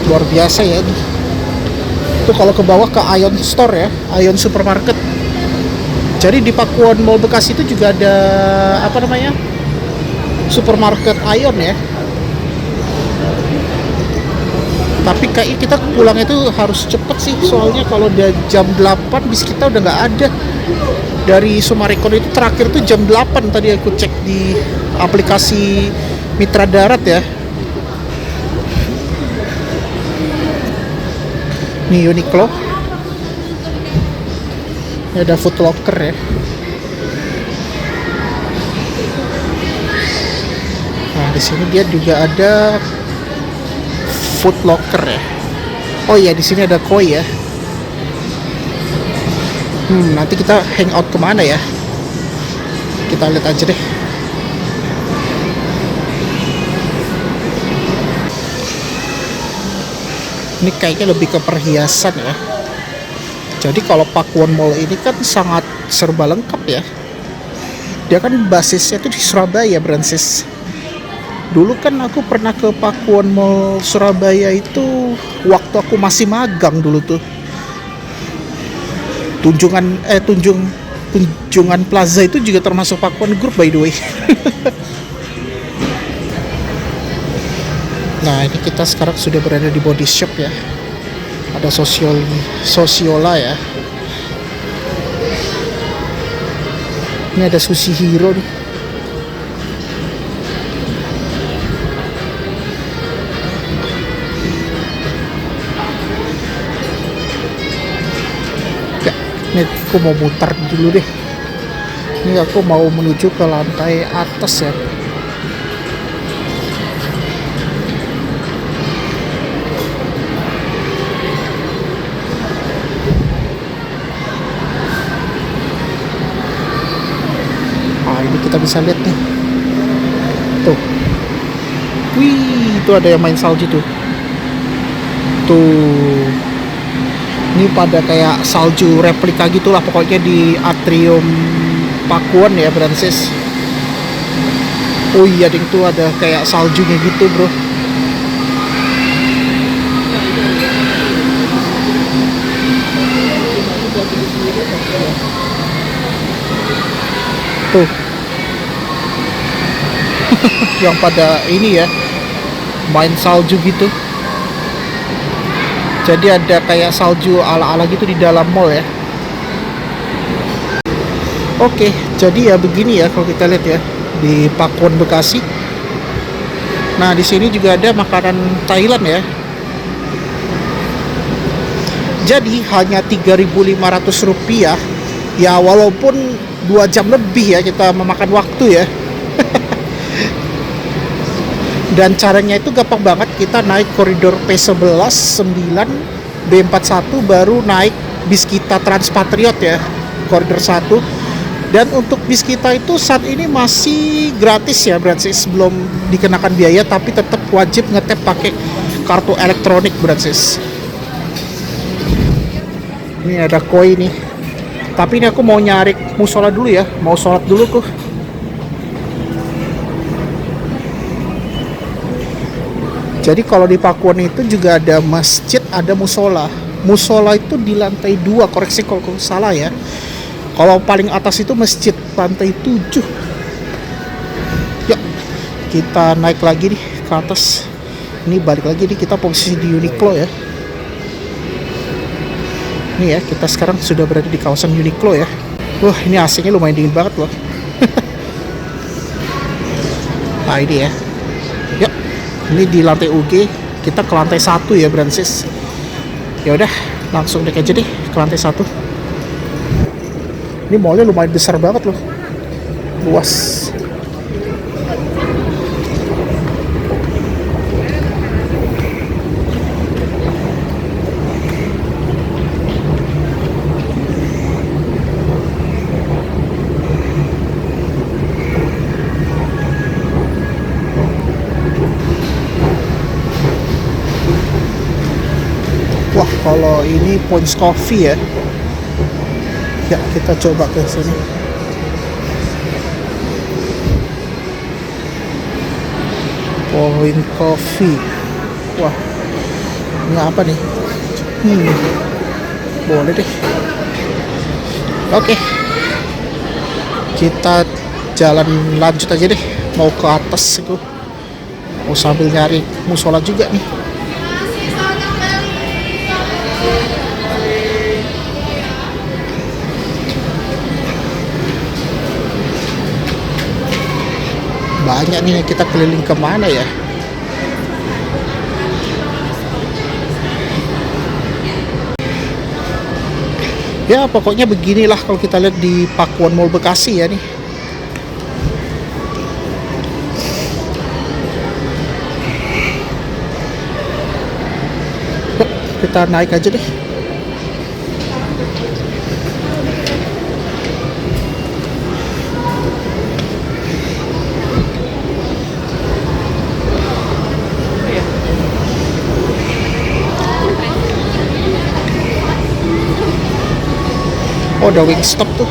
Luar biasa ya. Itu kalau ke bawah ke Ion Store ya, Ion Supermarket. Jadi di Pakuan Mall Bekasi itu juga ada apa namanya? Supermarket Ion ya. Tapi kayaknya kita pulang itu harus cepet sih, soalnya kalau udah jam 8 bis kita udah nggak ada. Dari Summarecon itu terakhir tuh jam 8 tadi aku cek di aplikasi Mitra Darat ya. Ini Uniqlo. Ini ada Foot Locker ya. Nah, di sini dia juga ada Foot Locker ya. Oh iya, di sini ada koi ya. Nanti kita hangout kemana ya? Kita lihat aja deh. Ini kayaknya lebih ke perhiasan ya. Jadi kalau Pakuan Mall ini kan sangat serba lengkap ya. Dia kan basisnya tuh di Surabaya, Brancis. Dulu kan aku pernah ke Pakuwon Mall Surabaya itu waktu aku masih magang dulu tuh. Tunjungan Plaza itu juga termasuk Pakuwon Group by the way. Nah, ini kita sekarang sudah berada di Body Shop ya. Ada Sosiola ya. Ini ada Sushi Hero nih. Ya, ini aku mau mutar dulu deh. Ini aku mau menuju ke lantai atas ya. Ini kita bisa lihat nih. Tuh. Wih, itu ada yang main salju tuh. Tuh. Ini pada kayak salju replika gitulah pokoknya di atrium Pakuwon ya, Brancis. Oh iya, ding tuh ada kayak saljunya gitu, bro. Tuh. Yang pada ini ya, main salju gitu. Jadi ada kayak salju ala-ala gitu di dalam mall ya. Oke, jadi ya begini ya kalau kita lihat ya di Pakuwon Bekasi. Nah, di sini juga ada makanan Thailand ya. Jadi hanya Rp3.500 ya, walaupun 2 jam lebih ya kita memakan waktu ya. Dan caranya itu gampang banget, kita naik koridor P11 9 B41 baru naik bis kita Transpatriot ya, koridor 1. Dan untuk bis kita itu saat ini masih gratis ya, berarti belum dikenakan biaya, tapi tetap wajib ngetap pakai kartu elektronik berarti. Ini ada koi nih. Tapi ini aku mau nyari musola dulu ya, mau sholat dulu tuh. Jadi kalau di Pakuwon itu juga ada masjid, ada musola. Musola itu di lantai 2, koreksi kalau salah ya. Kalau paling atas itu masjid, lantai 7. Yuk, kita naik lagi nih ke atas. Ini balik lagi nih, kita posisi di Uniqlo ya. Ini ya, kita sekarang sudah berada di kawasan Uniqlo ya. Wah, ini AC-nya lumayan dingin banget loh. Nah, ini ya. Yuk, ini di lantai UG, kita ke lantai 1 ya, Brancis. Ya udah, langsung dek aja deh ke lantai 1. Ini mallnya lumayan besar banget loh, luas. Wah, kalau ini Points Coffee ya. Ya, kita coba ke sini. Point Coffee. Wah, ini apa nih? Boleh deh. Oke. Kita jalan lanjut aja deh. Mau ke atas itu. Mau sambil nyari musola juga nih. Banyak nih, kita keliling kemana ya? Ya pokoknya beginilah kalau kita lihat di Pakuwon Mall Bekasi ya nih. Yuk, kita naik aja deh. Oh, ada Wingstop tuh.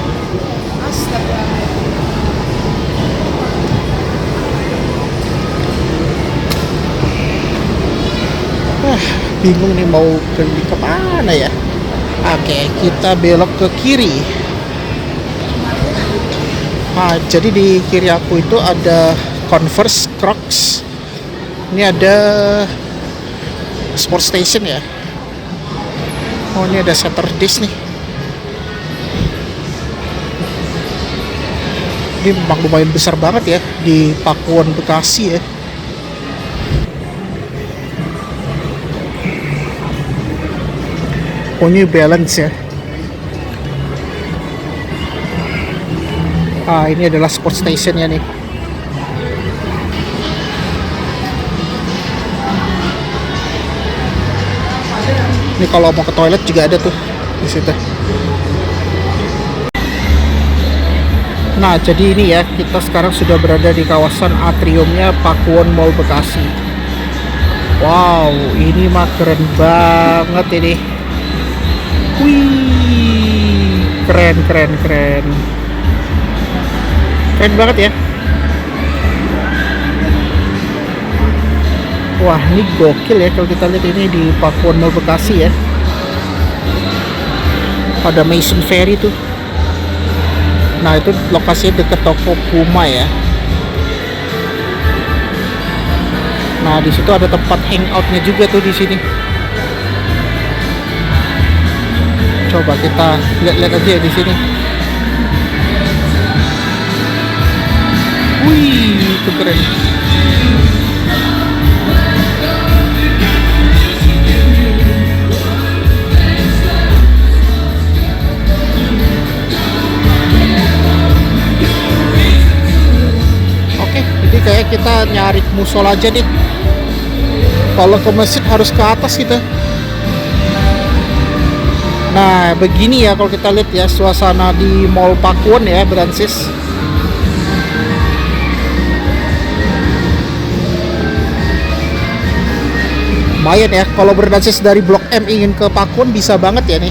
bingung nih mau pergi ke mana ya. Oke, kita belok ke kiri. Nah, jadi di kiri aku itu ada Converse, Crocs. Ini ada Sport Station ya. Oh, ini ada Saturdays nih. Ini memang lumayan besar banget ya di Pakuan Bekasi ya. Oh, New Balance ya. Ah, ini adalah Sport Station ya nih. Ini kalau mau ke toilet juga ada tuh di situ. Nah, jadi ini ya, kita sekarang sudah berada di kawasan atriumnya Pakuwon Mall Bekasi. Wow, ini mah keren banget ini. Wih, keren banget ya. Wah, ini gokil ya kalau kita lihat ini di Pakuwon Mall Bekasi ya. Ada Mason Ferry tuh. Nah, itu lokasinya dekat toko Puma ya. Nah, di situ ada tempat hangoutnya juga tuh di sini. Coba kita lihat-lihat aja ya di sini. Wih, itu keren. Oke, jadi kayak kita nyari musola aja nih. Kalau ke masjid harus ke atas kita. Nah, begini ya kalau kita lihat ya suasana di Mall Pakuwon ya, Brancis. Lumayan ya, kalau Brancis dari Blok M ingin ke Pakuwon bisa banget ya nih.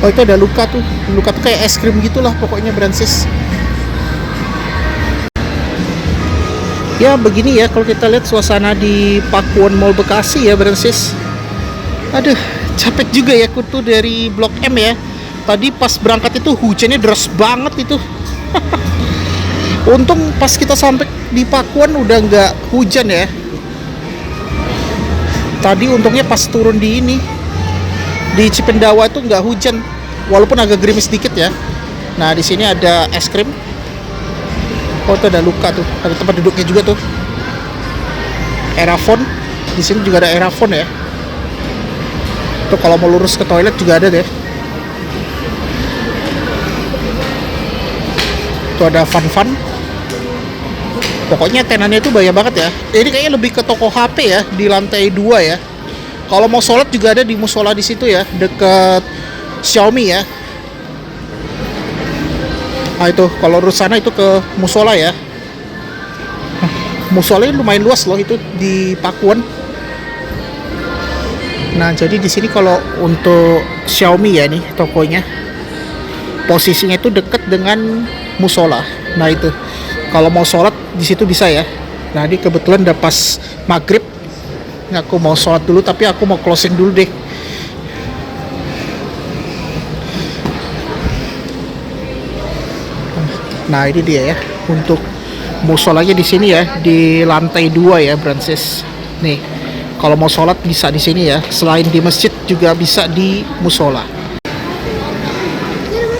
Oh, itu ada Luka tuh. Luka tuh kayak es krim gitulah pokoknya Brancis. Ya begini ya kalau kita lihat suasana di Pakuwon Mall Bekasi ya Brancis. Aduh, capek juga ya kutu dari Blok M ya. Tadi pas berangkat itu hujannya deras banget itu. Untung pas kita sampai di Pakuwon udah nggak hujan ya. Tadi untungnya pas turun di ini di Cipendawa itu nggak hujan, walaupun agak gerimis sedikit ya. Nah, di sini ada es krim. Oh, itu ada Luka tuh, ada tempat duduknya juga tuh. Erafon, di sini juga ada Erafon ya. Tuh kalau mau lurus ke toilet juga ada deh. Tuh ada Fun. Pokoknya tenannya itu banyak banget ya. Ini kayaknya lebih ke toko HP ya di lantai 2 ya. Kalau mau sholat juga ada di musola di situ ya, deket Xiaomi ya. Nah itu, kalau urus sana itu ke musola ya. Musolanya lumayan luas loh itu di Pakuwon. Nah, jadi di sini kalau untuk Xiaomi ya nih tokonya, posisinya itu dekat dengan musola. Nah itu, kalau mau sholat di situ bisa ya. Nah ini kebetulan udah pas maghrib. Ini aku mau sholat dulu, tapi aku mau closing dulu deh. Nah ini dia ya untuk musolanya di sini ya, di lantai 2 ya Brancis. Nih, kalau mau sholat bisa di sini ya. Selain di masjid juga bisa di musola.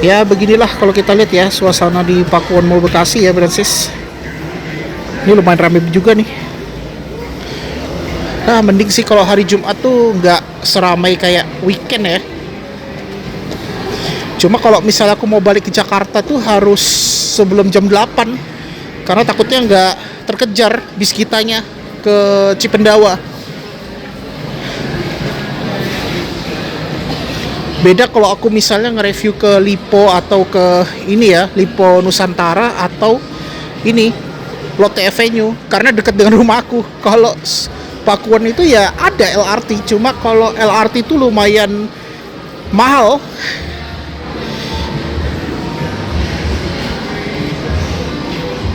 Ya beginilah kalau kita lihat ya suasana di Pakuwon Mall Bekasi ya Brancis. Ini lumayan ramai juga nih. Nah, mending sih kalau hari Jumat tuh nggak seramai kayak weekend ya. Cuma kalau misalnya aku mau balik ke Jakarta tuh harus sebelum jam 8, karena takutnya nggak terkejar bis kitanya ke Cipendawa. Beda kalau aku misalnya nge-review ke Lipo atau ke ini ya, Lipo Nusantara atau ini Lotte Avenue, karena dekat dengan rumah aku. Kalau Pakuwon itu ya ada LRT, cuma kalau LRT itu lumayan mahal.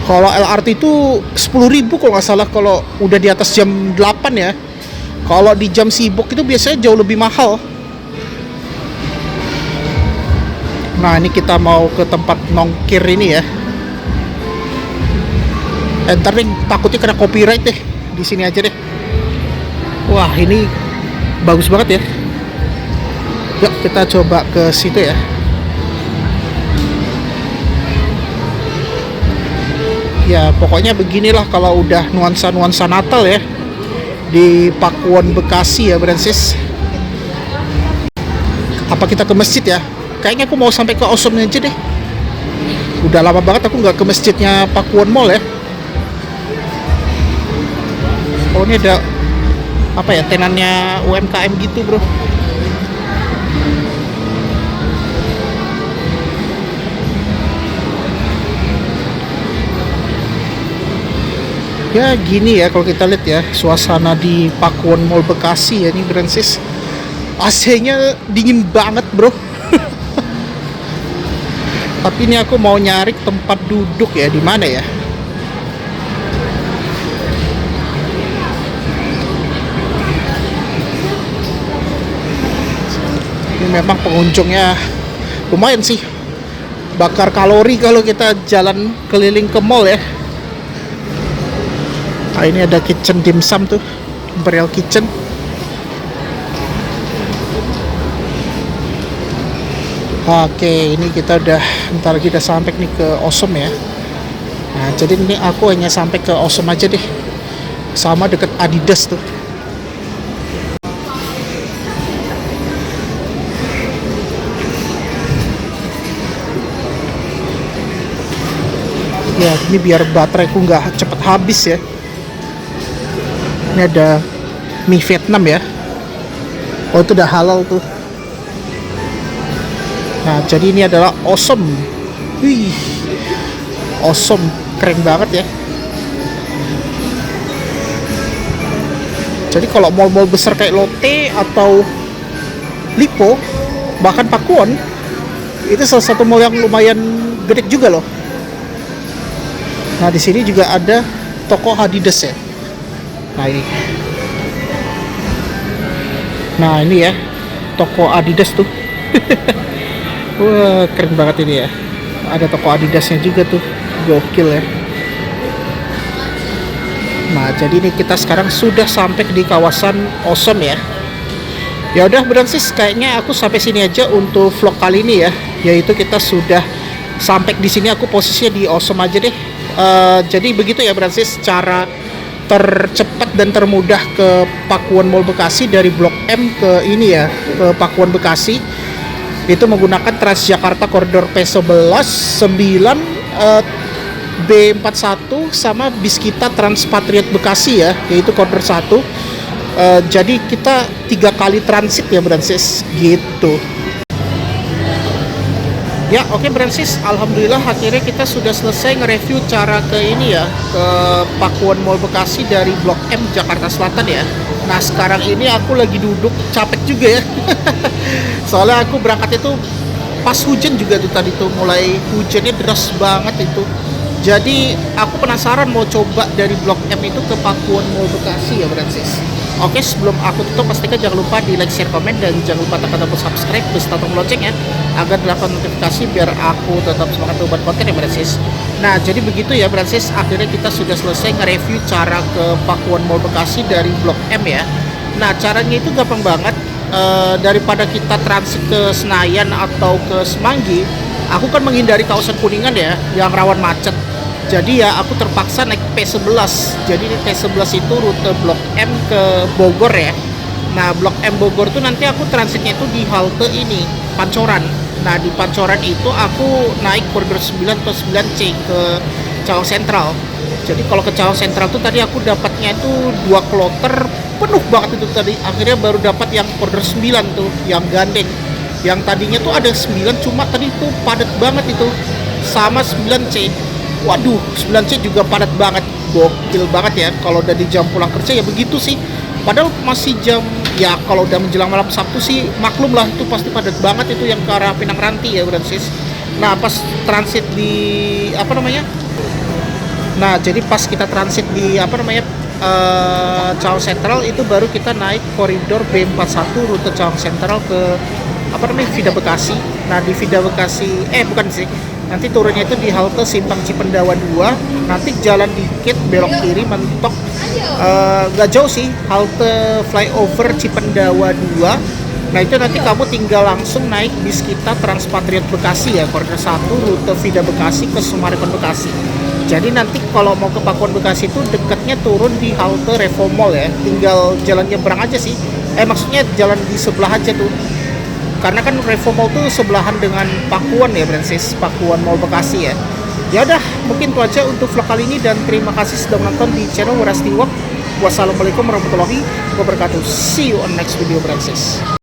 Kalau LRT itu 10.000 kalau nggak salah kalau udah di atas jam 8 ya. Kalau di jam sibuk itu biasanya jauh lebih mahal. Nah, ini kita mau ke tempat nongkir ini ya. Ntar nih takutnya kena copyright deh. Di sini aja deh. Wah, ini bagus banget ya. Yuk kita coba ke situ ya. Ya pokoknya beginilah kalau udah nuansa-nuansa Natal ya di Pakuwon Bekasi ya Brancis. Apa kita ke masjid ya? Kayaknya aku mau sampai ke Osomnya aja deh. Udah lama banget aku nggak ke masjidnya Pakuwon Mall ya. Oh ini ada apa ya, tenannya UMKM gitu bro. Ya gini ya kalau kita lihat ya suasana di Pakuwon Mall Bekasi ya, ini Brancis. AC-nya dingin banget bro. Tapi ini aku mau nyari tempat duduk ya, di mana ya? Ini memang pengunjungnya lumayan sih, bakar kalori kalau kita jalan keliling ke mall ya. Nah, ini ada kitchen dimsum tuh, Imperial Kitchen. Oke, ini kita udah bentar lagi udah sampai nih ke Osom ya. Nah, jadi ini aku hanya sampai ke Osom aja deh, sama deket Adidas tuh. Ya, ini biar bateraiku nggak cepet habis ya. Ini ada mie Vietnam ya. Oh itu udah halal tuh. Nah jadi ini adalah Osom. Wih, Osom keren banget ya. Jadi kalau mall-mall besar kayak Lotte atau Lipo, bahkan Pakuwon, itu salah satu mall yang lumayan gede juga loh. Nah di sini juga ada toko Adidas ya. Nah ini ya toko Adidas tuh. Wah keren banget ini ya, ada toko Adidasnya juga tuh, gokil ya. Nah jadi ini kita sekarang sudah sampai di kawasan Osom ya. Ya udah Brancis, kayaknya aku sampai sini aja untuk vlog kali ini ya, yaitu kita sudah sampai di sini. Aku posisinya di Osom aja deh. Jadi begitu ya Brancis, cara tercepat dan termudah ke Pakuwon Mall Bekasi dari Blok M ke ini ya, ke Pakuwon Bekasi itu menggunakan Transjakarta koridor P11, 9, B41 sama bis kita Transpatriot Bekasi ya, yaitu koridor 1. Jadi kita 3 kali transit ya Brancis gitu. Ya oke Brancis, alhamdulillah akhirnya kita sudah selesai nge-review cara ke ini ya, ke Pakuwon Mall Bekasi dari Blok M Jakarta Selatan ya. Nah sekarang ini aku lagi duduk capek juga ya. Soalnya aku berangkat itu pas hujan juga tuh, tadi tuh mulai hujannya deras banget itu. Jadi aku penasaran mau coba dari Blok M itu ke Pakuwon Mall Bekasi ya Brancis. Oke, sebelum aku tutup pastikan jangan lupa di like, share, komen, dan jangan lupa tekan tombol subscribe beserta tombol lonceng ya, agar dapat notifikasi biar aku tetap semangat buat konten ya Brancis. Nah jadi begitu ya Brancis, akhirnya kita sudah selesai nge-review cara ke Pakuwon Mall Bekasi dari Blok M ya. Nah caranya itu gampang banget. Daripada kita transit ke Senayan atau ke Semanggi, aku kan menghindari kawasan Kuningan ya yang rawan macet. Jadi ya aku terpaksa naik P11. Jadi di P11 itu rute Blok M ke Bogor ya. Nah Blok M Bogor tuh nanti aku transitnya itu di halte ini Pancoran. Nah di Pancoran itu aku naik koridor 9 atau 9C ke Cawang Sentral. Jadi kalau ke Cawang Sentral tuh tadi aku dapatnya itu 2 kloter penuh banget itu tadi. Akhirnya baru dapat yang koridor 9 tuh, yang gandeng. Yang tadinya tuh ada 9, cuma tadi tuh padat banget itu. Sama 9C. Waduh, 9C juga padat banget, gokil banget ya. Kalau udah di jam pulang kerja ya begitu sih. Padahal masih jam, ya kalau udah menjelang malam Sabtu sih maklum lah, itu pasti padat banget itu yang ke arah Pinang Ranti ya Brancis. Nah pas transit di apa namanya Nah, jadi pas kita transit di Cawang Sentral itu baru kita naik koridor B41 rute Cawang Sentral ke Vida Bekasi. Nah, di Vida Bekasi bukan sih. Nanti turunnya itu di halte Simpang Cipendawa 2. Nanti jalan dikit belok kiri mentok nggak jauh sih, halte flyover Cipendawa 2. Nah, itu nanti kamu tinggal langsung naik bis kita Transpatriot Bekasi ya, koridor 1 rute Vida Bekasi ke Summarecon Bekasi. Jadi nanti kalau mau ke Pakuan Bekasi itu dekatnya turun di halte Revo Mall ya, tinggal jalan nyebrang aja sih. Maksudnya jalan di sebelah aja tuh. Karena kan Revo Mall tuh sebelahan dengan Pakuan ya, Brancis, Pakuan Mall Bekasi ya. Ya udah, mungkin itu aja untuk vlog kali ini dan terima kasih sudah menonton di channel Werasti Walk. Wassalamualaikum warahmatullahi wabarakatuh. See you on next video, Brancis.